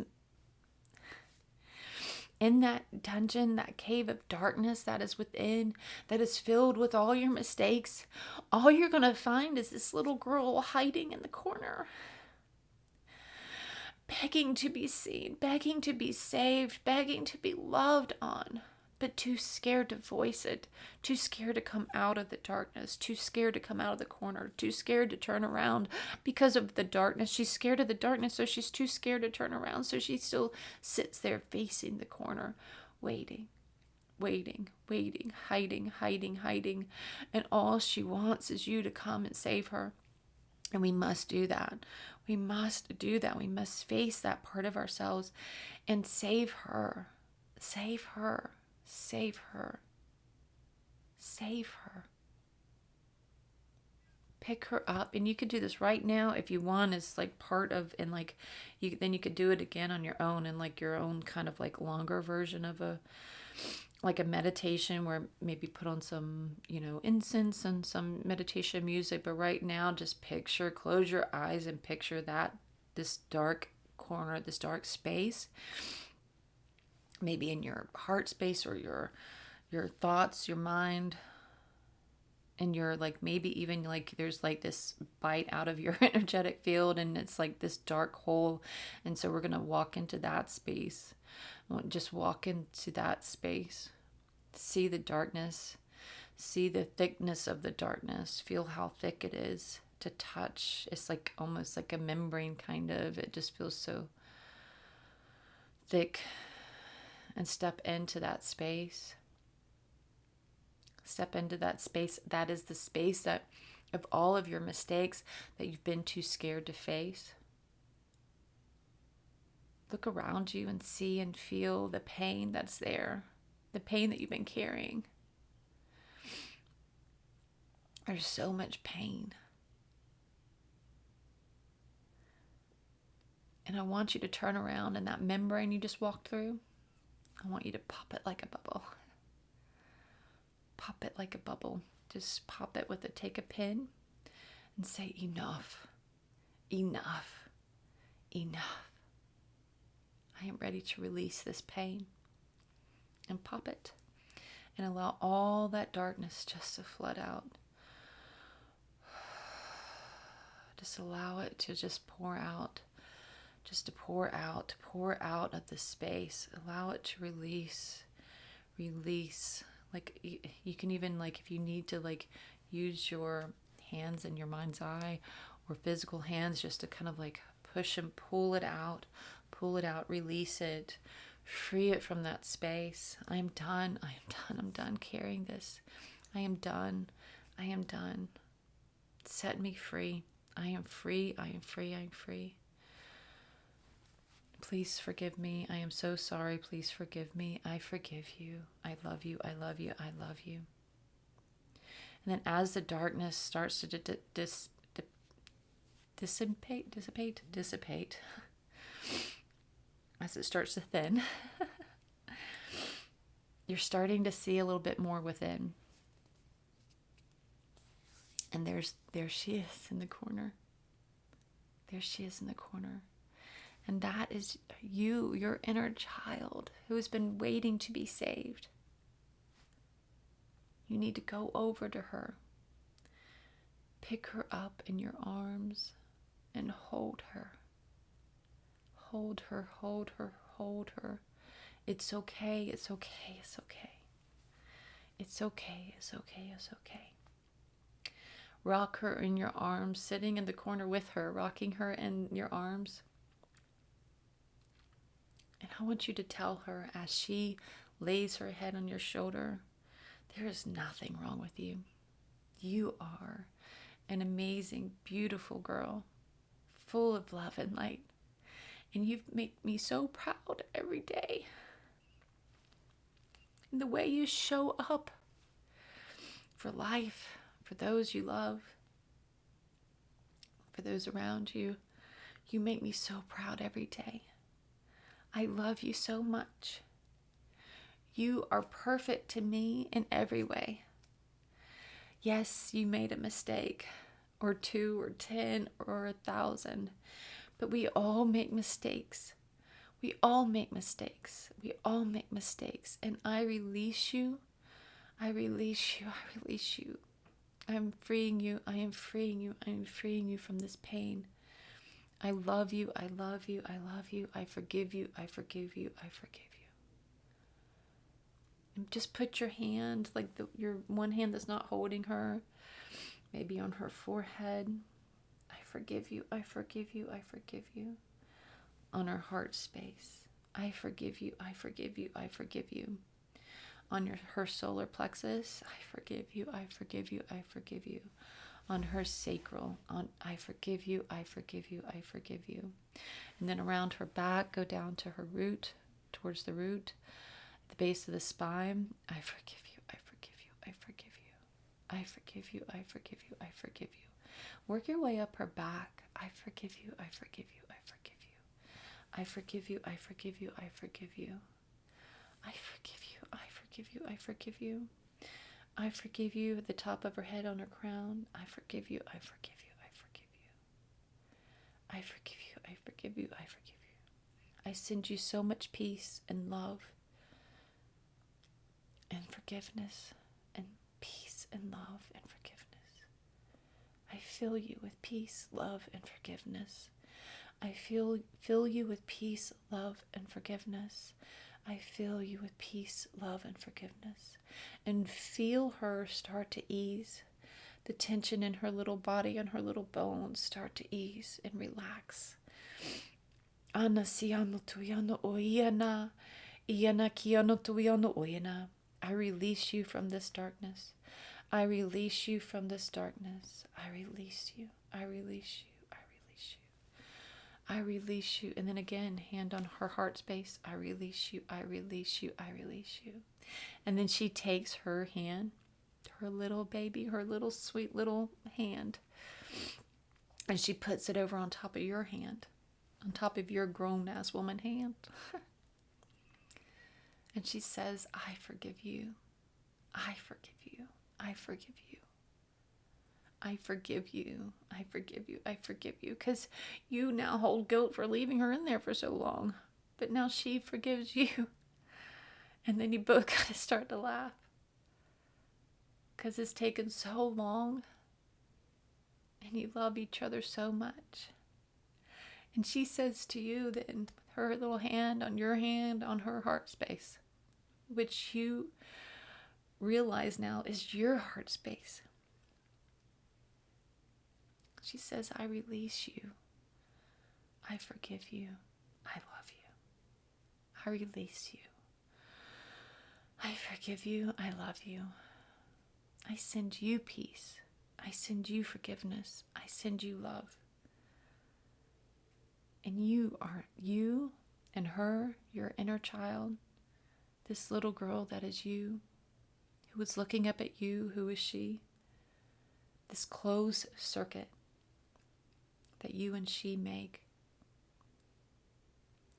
in that dungeon, that cave of darkness that is within, that is filled with all your mistakes. All you're going to find is this little girl hiding in the corner, begging to be seen, begging to be saved, begging to be loved on, but too scared to voice it, too scared to come out of the darkness, too scared to come out of the corner, too scared to turn around because of the darkness. She's scared of the darkness, so she's too scared to turn around, so she still sits there facing the corner, waiting, hiding, and all she wants is you to come and save her. And we must do that. We must do that. We must face that part of ourselves and save her. Save her. Save her. Save her. Pick her up. And you could do this right now if you want, as like part of, and like then you could do it again on your own, and like your own kind of like longer version of a meditation, where maybe put on some, incense and some meditation music. But right now, just close your eyes and picture this dark corner, this dark space, maybe in your heart space, or your thoughts, your mind, and you're like, maybe even like there's like this bite out of your energetic field, and it's like this dark hole. And so we're going to walk into that space. Just walk into that space. See the darkness. See the thickness of the darkness. Feel how thick it is to touch. It's like almost like a membrane kind of. It just feels so thick. And step into that space. Step into that space. That is the space that of all of your mistakes that you've been too scared to face. Look around you and see and feel the pain that's there, the pain that you've been carrying. There's so much pain. And I want you to turn around, and that membrane you just walked through, I want you to pop it like a bubble. Pop it like a bubble. Just pop it take a pin and say, enough, enough, enough. I am ready to release this pain. And pop it. And allow all that darkness just to flood out. Just allow it to just pour out. Just to pour out of the space. Allow it to release. Release. Like you can even, like, if you need to, like, use your hands in your mind's eye or physical hands just to kind of like push and pull it out, release it, Free it from that space. I am done. I am done. I'm done carrying this. I am done. I am done. Set me free. I am free. I am free. I am free. Please forgive me. I am so sorry. Please forgive me. I forgive you. I love you. I love you. I love you. And then as the darkness starts to dissipate, as it starts to thin, you're starting to see a little bit more within. And there she is in the corner. There she is in the corner. And that is you, your inner child who has been waiting to be saved. You need to go over to her, pick her up in your arms, and hold her. Hold her, hold her, hold her. It's okay, it's okay, it's okay. It's okay, it's okay, it's okay. Rock her in your arms, sitting in the corner with her, rocking her in your arms. And I want you to tell her as she lays her head on your shoulder, there is nothing wrong with you. You are an amazing, beautiful girl, full of love and light. And you make me so proud every day. And the way you show up for life, for those you love, for those around you, you make me so proud every day. I love you so much. You are perfect to me in every way. Yes, you made a mistake, or 2, or 10, or 1,000, but we all make mistakes. We all make mistakes. We all make mistakes. And I release you. I release you. I release you. I'm freeing you. I am freeing you. I am freeing you from this pain. I love you. I love you. I love you. I forgive you. I forgive you. I forgive you. And just put your hand, like your one hand that's not holding her, maybe on her forehead. I forgive you. I forgive you. I forgive you. On her heart space. I forgive you. I forgive you. I forgive you. On her solar plexus. I forgive you. I forgive you. I forgive you. On her sacral. I forgive you. I forgive you. I forgive you. And then around her back, go down to her root, towards the root, the base of the spine. I forgive you. I forgive you. I forgive you. I forgive you. I forgive you. I forgive you. Work your way up her back. I forgive you. I forgive you. I forgive you. I forgive you. I forgive you. I forgive you. I forgive you. I forgive you. I forgive you. I forgive you at the top of her head on her crown. I forgive you. I forgive you. I forgive you. I forgive you. I forgive you. I forgive you. I send you so much peace and love and forgiveness and peace and love and forgiveness. I fill you with peace, love, and forgiveness. I fill you with peace, love, and forgiveness. I fill you with peace, love, and forgiveness. And feel her start to ease. The tension in her little body and her little bones start to ease and relax. Ana siano tuyano oiana, iana kiano tuyano oiana. I release you from this darkness. I release you from this darkness. I release you. I release you. I release you. I release you. And then again, hand on her heart space. I release you. I release you. I release you. And then she takes her hand, her little baby, her little sweet little hand, and she puts it over on top of your hand, on top of your grown-ass woman hand. And she says, I forgive you. I forgive you. I forgive you. I forgive you. I forgive you. I forgive you. Because you now hold guilt for leaving her in there for so long. But now she forgives you. And then you both kind of start to laugh. Because it's taken so long. And you love each other so much. And she says to you then, with her little hand on your hand, on her heart space, which you realize now is your heart space. She says, I release you. I forgive you. I love you. I I release you. I forgive you. I love you. I send you peace. I send you forgiveness. I send you love. And you are you and her, your inner child, this little girl that is you, who is looking up at you, who is she? This closed circuit that you and she make.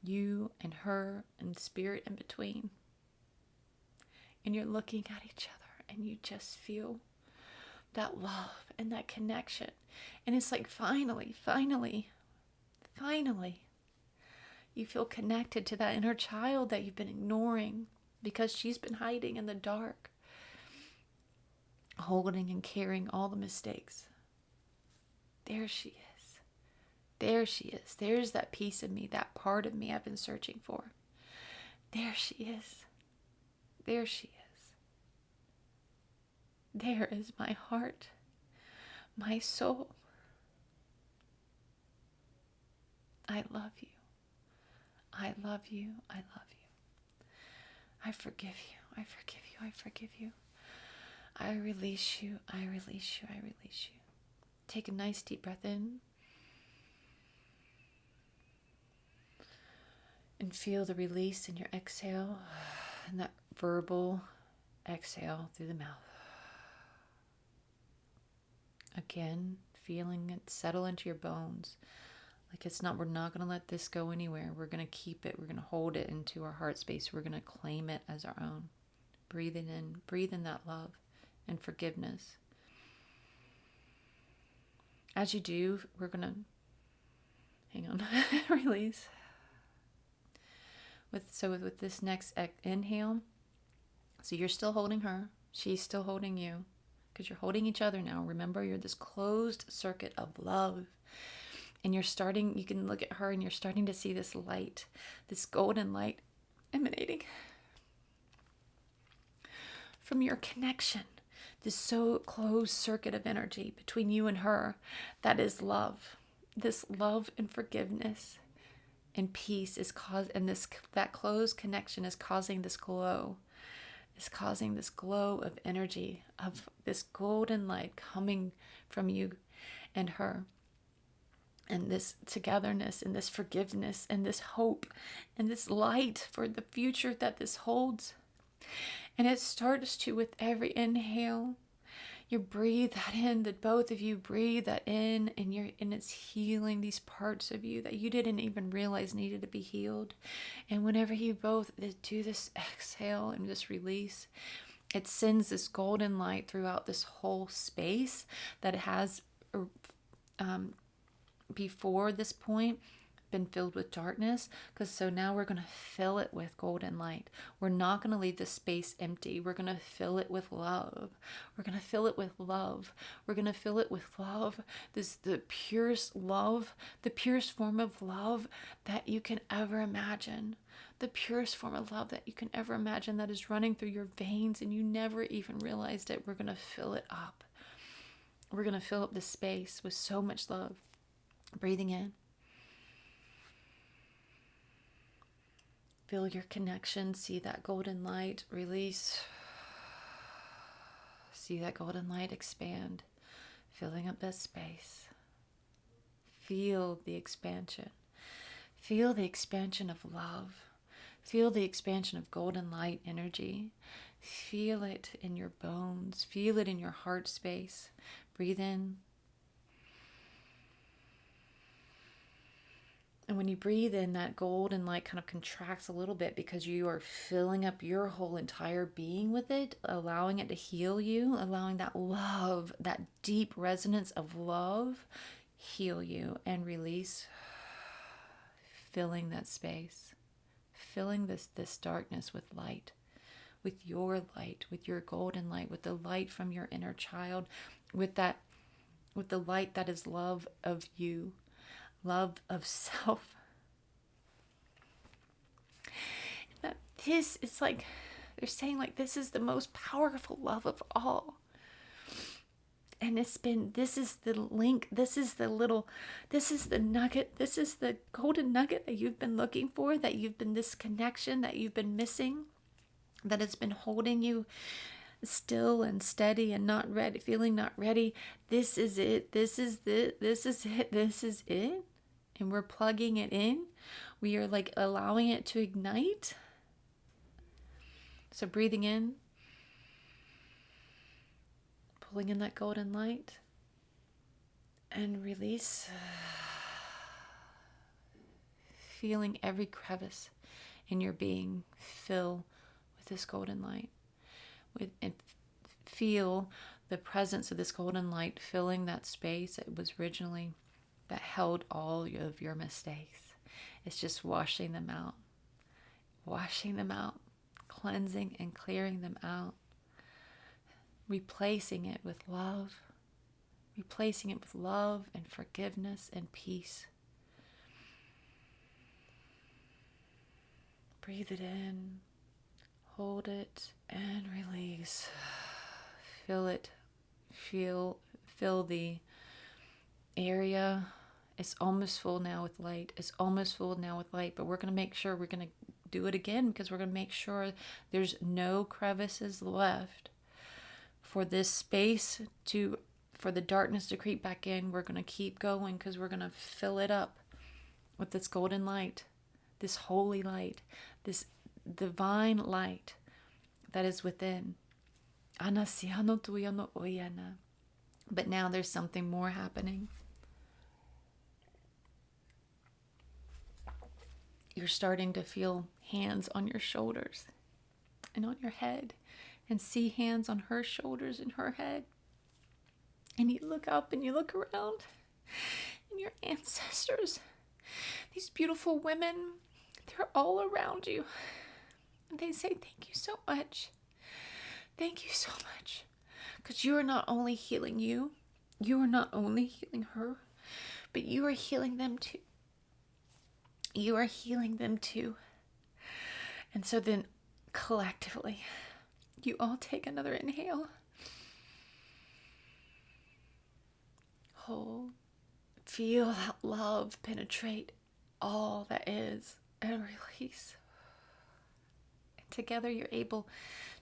You and her and spirit in between. And you're looking at each other and you just feel that love and that connection. And it's like finally, you feel connected to that inner child that you've been ignoring because she's been hiding in the dark, holding and carrying all the mistakes. There she is. There she is. There's that piece of me, that part of me I've been searching for. There she is. There she is. There is my heart, my soul. I love you. I love you. I love you. I forgive you. I forgive you. I forgive you. I release you. I release you. I release you. Take a nice deep breath in. And feel the release in your exhale. And that verbal exhale through the mouth. Again, feeling it settle into your bones. Like we're not going to let this go anywhere. We're going to keep it. We're going to hold it into our heart space. We're going to claim it as our own. Breathe in that love and forgiveness. As you do, we're going to, hang on, release. With this next inhale, so you're still holding her. She's still holding you because you're holding each other now. Remember, you're this closed circuit of love. And you can look at her and you're starting to see this light, this golden light emanating from your connection, this so closed circuit of energy between you and her. That is love. This love and forgiveness and peace that closed connection is causing this glow. Is causing this glow of energy, of this golden light coming from you and her. And this togetherness and this forgiveness and this hope and this light for the future that this holds. And it starts to, with every inhale, you breathe that in, that both of you breathe that in, and it's healing these parts of you that you didn't even realize needed to be healed. And whenever you both do this exhale and this release, it sends this golden light throughout this whole space that it has before this point been filled with darkness, so now we're going to fill it with golden light. We're not going to leave this space empty. We're going to fill it with love. We're going to fill it with love. We're going to fill it with love. The purest love, the purest form of love that you can ever imagine. The purest form of love that you can ever imagine, that is running through your veins and you never even realized it. We're going to fill it up. We're going to fill up this space with so much love. Breathing in. Feel your connection. See that golden light release. See that golden light expand, filling up that space. Feel the expansion. Feel the expansion of love. Feel the expansion of golden light energy. Feel it in your bones. Feel it in your heart space. Breathe in. And when you breathe in, that golden light kind of contracts a little bit because you are filling up your whole entire being with it, allowing it to heal you, allowing that love, that deep resonance of love, heal you and release, filling that space, filling this darkness with light, with your golden light, with the light from your inner child, with the light that is love of you. Love of self. That this is like, they're saying like, this is the most powerful love of all. And this is the link, this is the nugget, this is the golden nugget that you've been looking for, that you've been, this connection that you've been missing, that has been holding you still and steady and not ready, feeling not ready. This is it. This is it. This is it. This is it. And we're plugging it in. We are like allowing it to ignite. So breathing in, pulling in that golden light, and release. Feeling every crevice in your being fill with this golden light. And feel the presence of this golden light filling that space that was originally, that held all of your mistakes. It's just washing them out, cleansing and clearing them out, replacing it with love and forgiveness and peace. Breathe it in, hold it, and release. Feel it. Fill the area. It's almost full now with light. But we're going to make sure, we're going to do it again, because we're going to make sure there's no crevices left for this space for the darkness to creep back in. We're going to keep going, because we're going to fill it up with this golden light, this holy light, this divine light that is within. But now there's something more happening. You're starting to feel hands on your shoulders and on your head, and see hands on her shoulders and her head. And you look up and you look around, and your ancestors, these beautiful women, they're all around you. And they say, thank you so much. Thank you so much. Because you are not only healing you are not only healing her, but you are healing them too. You are healing them too. And so then collectively, you all take another inhale. Hold. Feel that love penetrate all that is, and release. And together you're able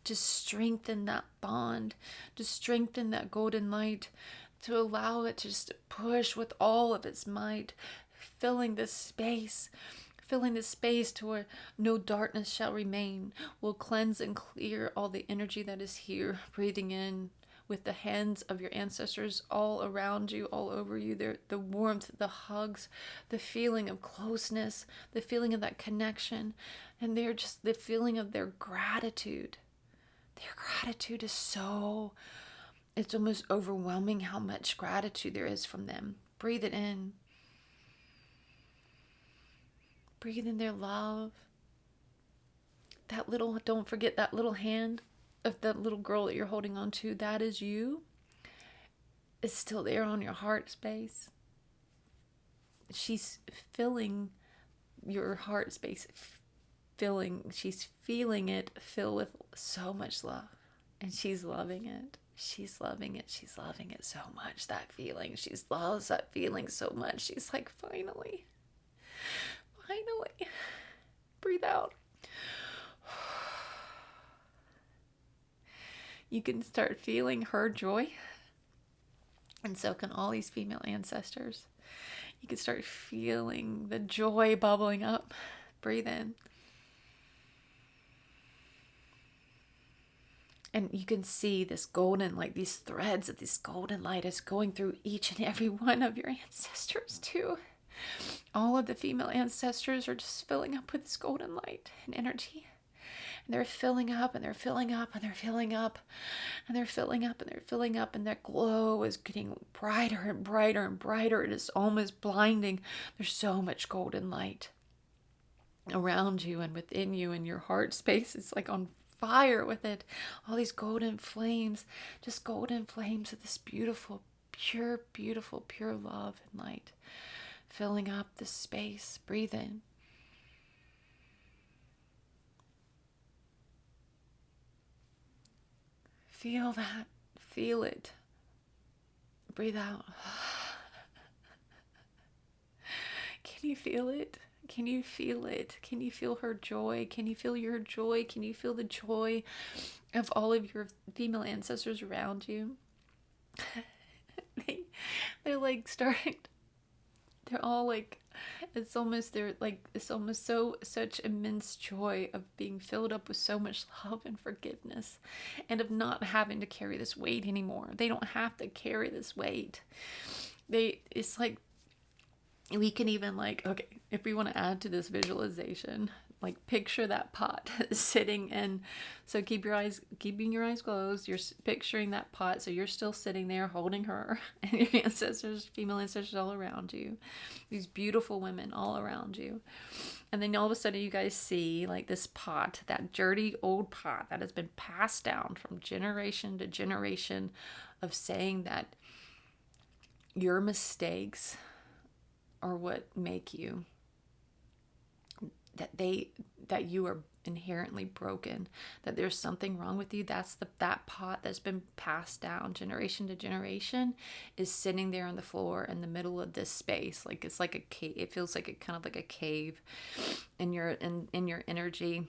to strengthen that bond, to strengthen that golden light, to allow it to just push with all of its might, filling this space to where no darkness shall remain. Will cleanse and clear all the energy that is here. Breathing in with the hands of your ancestors all around you, all over you. The warmth, the hugs, the feeling of closeness, the feeling of that connection, and they're just the feeling of their gratitude. Their gratitude is it's almost overwhelming how much gratitude there is from them. Breathe it in. Breathe in their love. Don't forget that little hand of that little girl that you're holding on to. That is you. It's still there on your heart space. She's filling your heart space. She's feeling it fill with so much love. And she's loving it. She's loving it so much. That feeling. She loves that feeling so much. She's like, finally. Breathe out. You can start feeling her joy. And so can all these female ancestors. You can start feeling the joy bubbling up. Breathe in. And you can see this golden light, these threads of this golden light is going through each and every one of your ancestors too. All of the female ancestors are just filling up with this golden light and energy. And they're filling up, and they're filling up, and they're filling up, and they're filling up, and they're filling up, and that glow is getting brighter and brighter and brighter. It is almost blinding. There's so much golden light around you and within you, and your heart space is like on fire with it. All these golden flames, just golden flames of this beautiful, pure love and light filling up this space. Breathe in. Feel that. Feel it. Breathe out. Can you feel it? Can you feel it? Can you feel her joy? Can you feel your joy? Can you feel the joy of all of your female ancestors around you? They're like starting, they're all like, it's almost such immense joy of being filled up with so much love and forgiveness and of not having to carry this weight anymore. They don't have to carry this weight. It's like, we can even like, okay, if we want to add to this visualization, like picture that pot sitting in, so keeping your eyes closed, you're picturing that pot, so you're still sitting there holding her and your ancestors, female ancestors all around you, these beautiful women all around you. And then all of a sudden you guys see like this pot, that dirty old pot that has been passed down from generation to generation, of saying that your mistakes are what make you, that you are inherently broken, that there's something wrong with you. That's that pot that's been passed down generation to generation is sitting there on the floor in the middle of this space. Like it's like a cave. It feels like kind of like a cave in your energy.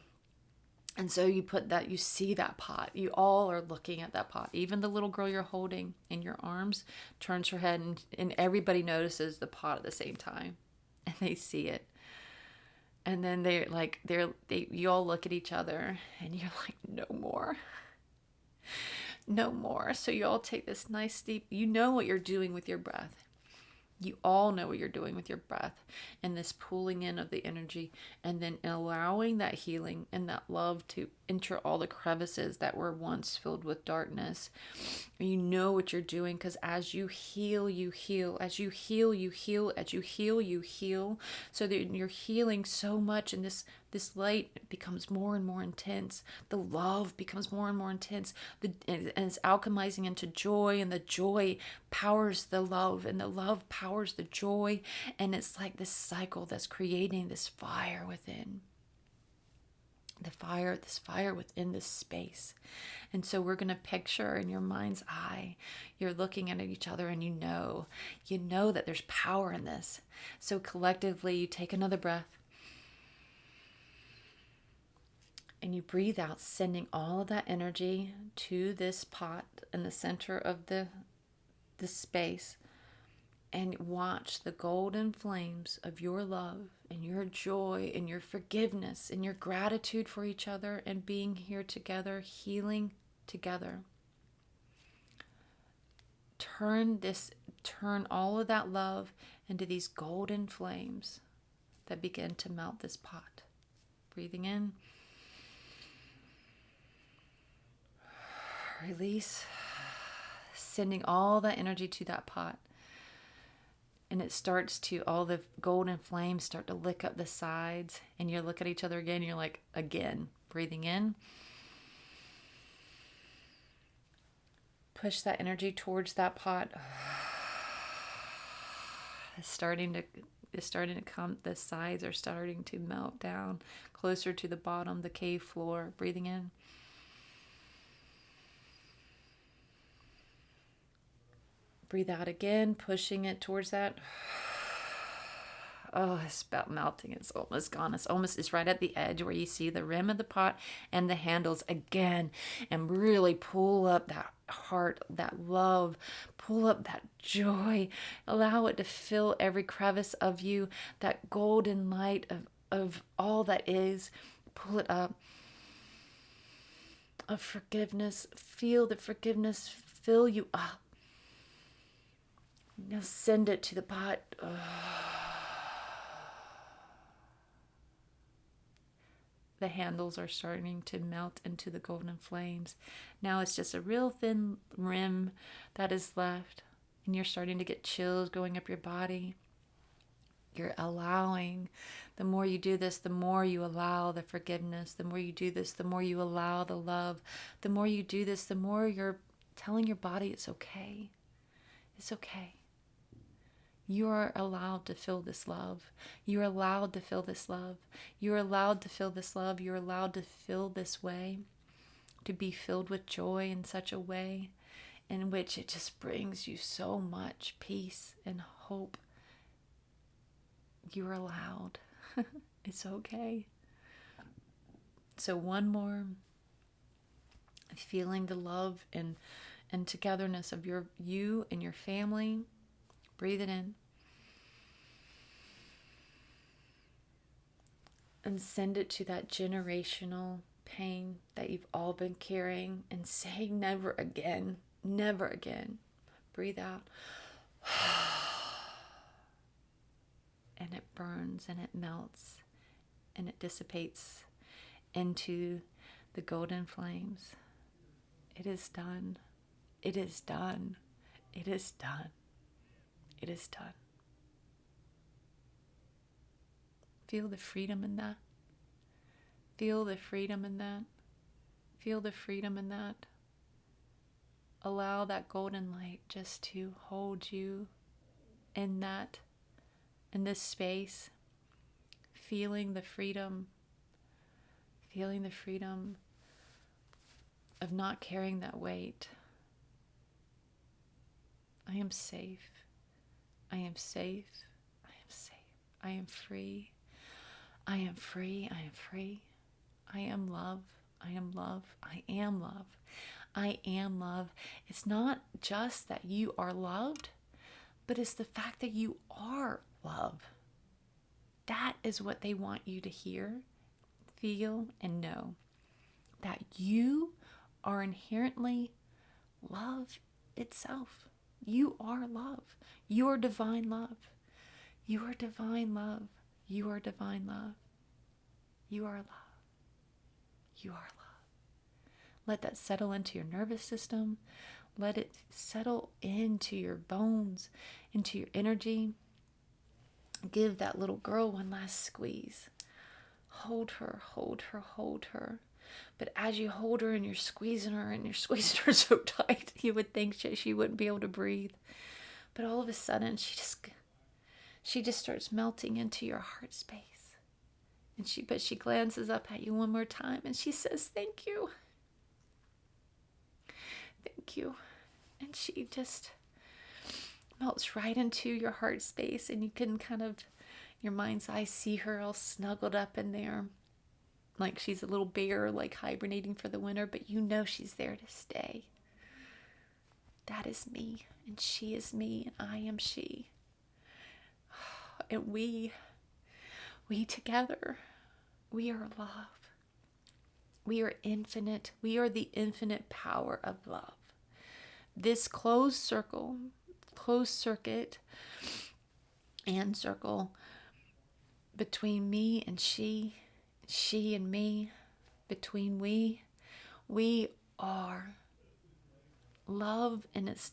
And so you see that pot. You all are looking at that pot. Even the little girl you're holding in your arms turns her head, and everybody notices the pot at the same time, and they see it. And then you all look at each other and you're like, no more. No more. So you all take this nice deep, you know what you're doing with your breath. You all know what you're doing with your breath and this pulling in of the energy, and then allowing that healing and that love to enter all the crevices that were once filled with darkness. You know what you're doing, because as you heal, you heal. As you heal, you heal. As you heal, you heal. So that you're healing so much, and this light becomes more and more intense. The love becomes more and more intense. And it's alchemizing into joy, and the joy powers the love, and the love powers the joy. And it's like this cycle that's creating this fire within. This fire within this space. And so we're going to picture in your mind's eye, you're looking at each other, and you know that there's power in this. So collectively, you take another breath and you breathe out, sending all of that energy to this pot in the center of the space. And watch the golden flames of your love and your joy and your forgiveness and your gratitude for each other and being here together, healing together. Turn all of that love into these golden flames that begin to melt this pot. Breathing in. Release. Sending all that energy to that pot. And it starts to, all the golden flames start to lick up the sides, and you look at each other again, and you're like, again, breathing in. Push that energy towards that pot. It's starting to come, the sides are starting to melt down closer to the bottom, the cave floor. Breathing in. Breathe out again, pushing it towards that. Oh, it's about melting. It's almost gone. It's right at the edge where you see the rim of the pot and the handles again. And really pull up that heart, that love, pull up that joy. Allow it to fill every crevice of you, that golden light of all that is. Pull it up. Of forgiveness. Feel the forgiveness fill you up. Now send it to the pot. The handles are starting to melt into the golden flames. Now it's just a real thin rim that is left. And you're starting to get chills going up your body. You're allowing. The more you do this, the more you allow the forgiveness. The more you do this, the more you allow the love. The more you do this, the more you're telling your body it's okay. It's okay. You are allowed to feel this love. You're allowed to feel this love. You're allowed to feel this love. You're allowed to feel this way, to be filled with joy in such a way. in which it just brings you so much peace and hope. You're allowed. It's okay. So one more, feeling the love and togetherness of you and your family. Breathe it in. And send it to that generational pain that you've all been carrying, and say never again, never again. Breathe out. And it burns and it melts and it dissipates into the golden flames. It is done. It is done. It is done. It is done. Feel the freedom in that. Feel the freedom in that. Feel the freedom in that. Allow that golden light just to hold you in that, in this space. Feeling the freedom of not carrying that weight. I am safe. I am safe. I am safe. I am free. I am free. I am free. I am love. I am love. I am love. I am love. It's not just that you are loved, but it's the fact that you are love. That is what they want you to hear, feel, and know. That you are inherently love itself. You are love. You are divine love. You are divine love. You are divine love. You are love. You are love. Let that settle into your nervous system. Let it settle into your bones, into your energy. Give that little girl one last squeeze. Hold her, hold her, hold her. But as you hold her and you're squeezing her so tight, you would think she wouldn't be able to breathe. But all of a sudden, she just starts melting into your heart space. And she glances up at you one more time and she says, "Thank you. Thank you." And she just melts right into your heart space, and you can kind of, your mind's eye, see her all snuggled up in there. Like she's a little bear, like hibernating for the winter, but you know she's there to stay. That is me, and she is me, and I am she. And we together, we are love. We are infinite. We are the infinite power of love. This closed circuit and circle between me and she and me, between we are love in its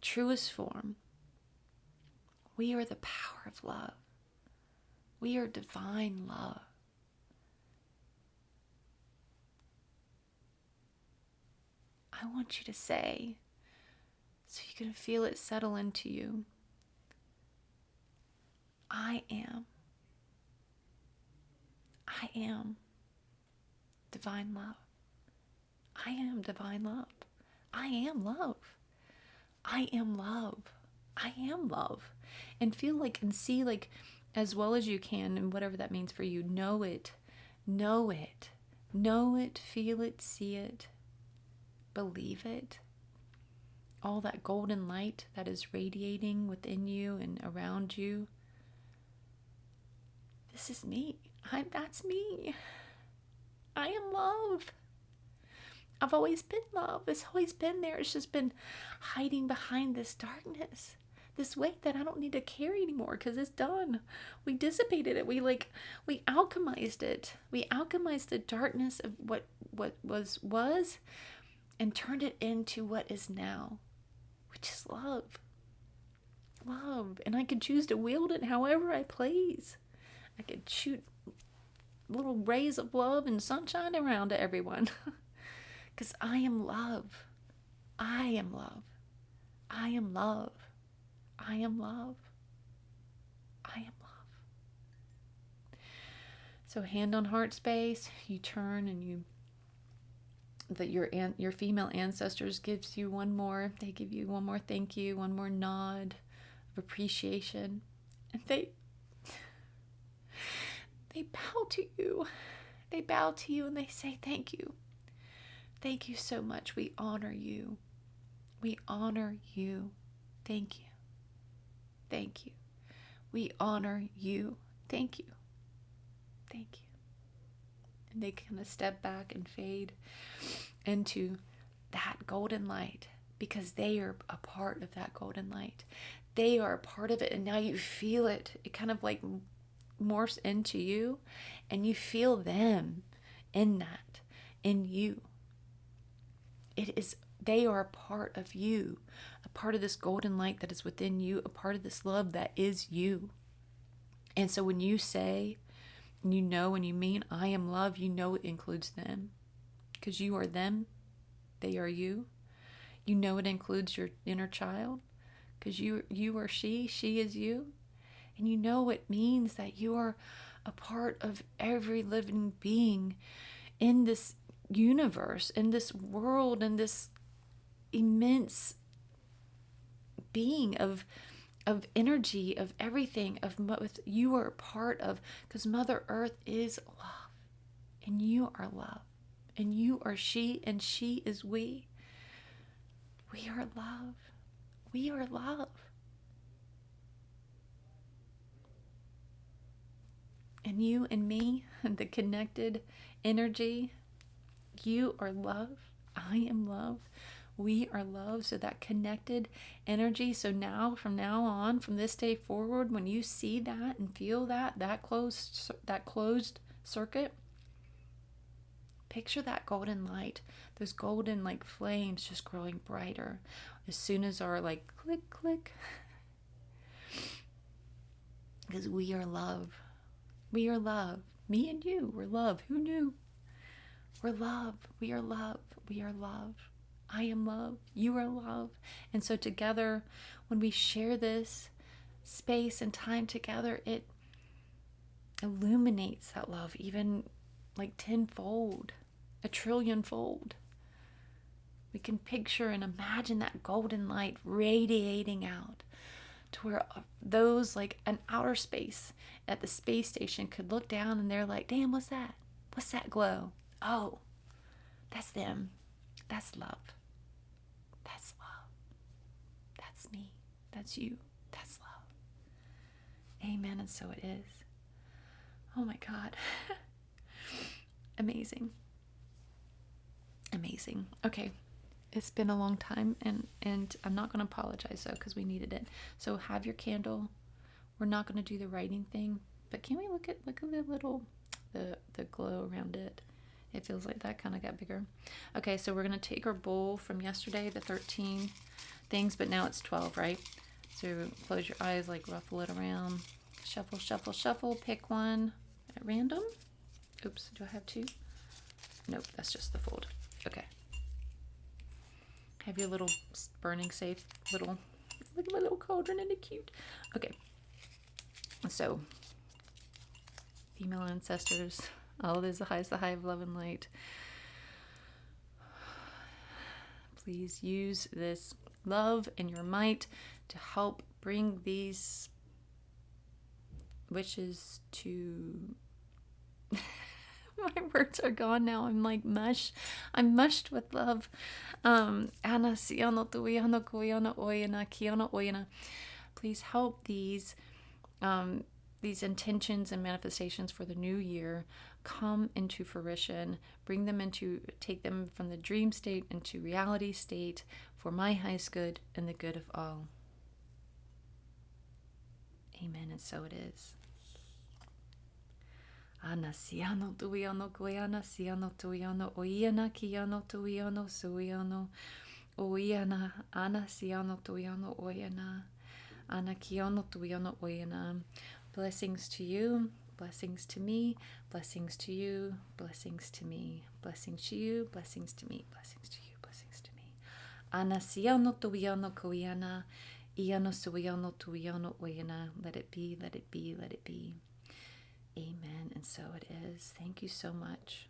truest form. We are the power of love. We are divine love. I want you to say, so you can feel it settle into you, I am divine love. I am divine love. I am love. I am love. I am love. And feel like, and see like, as well as you can, and whatever that means for you, know it, know it, know it, feel it, see it, believe it. All that golden light that is radiating within you and around you. This is me. That's me. I am love. I've always been love. It's always been there. It's just been hiding behind this darkness, this weight that I don't need to carry anymore because it's done. We dissipated it. We alchemized it. We alchemized the darkness of what was and turned it into what is now, which is love. Love. And I could choose to wield it however I please. I could shoot little rays of love and sunshine around to everyone. Because I am love. I am love. I am love. I am love. I am love. So hand on heart space, you turn and you that your female ancestors gives you one more. They give you one more thank you, one more nod of appreciation, and they bow to you. They bow to you and they say thank you. Thank you so much. We honor you. We honor you. Thank you. Thank you. We honor you. Thank you. Thank you. And they kind of step back and fade into that golden light because they are a part of that golden light. They are a part of it, and now you feel it. It kind of like morphs into you, and you feel them in that, in you. They are a part of you, a part of this golden light that is within you, a part of this love that is you. And so when you say, and you know, when you mean I am love, you know it includes them, because you are them, they are you. You know it includes your inner child, because you are she is you. And you know it means that you are a part of every living being in this universe, in this world, in this immense being of energy, of everything, you are a part of, because Mother Earth is love, and you are love, and you are she, and she is we. We are love. We are love. And you and me, and the connected energy, you are love. I am love. We are love. So that connected energy. So now, from now on, from this day forward, when you see that and feel that closed circuit, picture that golden light, those golden like flames just growing brighter as soon as our like click, click. Because we are love. We are love. Me and you, we're love. Who knew? We're love. We are love. We are love. I am love. You are love. And so together, when we share this space and time together, it illuminates that love even like tenfold, a trillionfold. We can picture and imagine that golden light radiating out to where those like an outer space at the space station could look down and they're like, damn, what's that? What's that glow? Oh, that's them. That's love. That's love. That's me. That's you. That's love. Amen. And so it is. Oh my God. Amazing. Amazing. Okay. It's been a long time, and I'm not going to apologize though, because we needed it. So have your candle. We're not going to do the writing thing, but can we look at the little the glow around it? It feels like that kind of got bigger. Okay, so we're going to take our bowl from yesterday, the 13 things, but now it's 12, right? So close your eyes, like ruffle it around, shuffle, shuffle, shuffle. Pick one at random. Oops, do I have two? Nope, that's just the fold. Okay. Have your little burning safe little, look at my little cauldron, isn't it cute? Okay. So, female ancestors, oh, there's the highest, the high of love and light. Please use this love and your might to help bring these wishes to... My words are gone now. I'm like mush. I'm mushed with love. Please help these intentions and manifestations for the new year come into fruition. Bring them take them from the dream state into reality state for my highest good and the good of all. Amen. And so it is. Anasiano tuiano koiana siano tuiano oiana kiano tuiano suiano oiana anasiano tuiano oiana anakiano tuiano oiana. Blessings to you, blessings to me, blessings to you, blessings to me, blessings to you, blessings to me, blessings to you, blessings to me. Anasiano tuiano koiana iano suiano tuiano oiana. Let it be, let it be, let it be. Amen. And so it is. Thank you so much.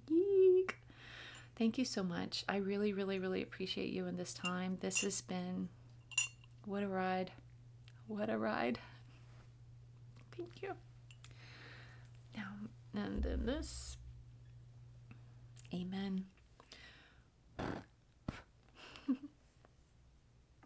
Yeek. Thank you so much. I really, really, really appreciate you in this time. This has been, what a ride. What a ride. Thank you. Now, and then this. Amen.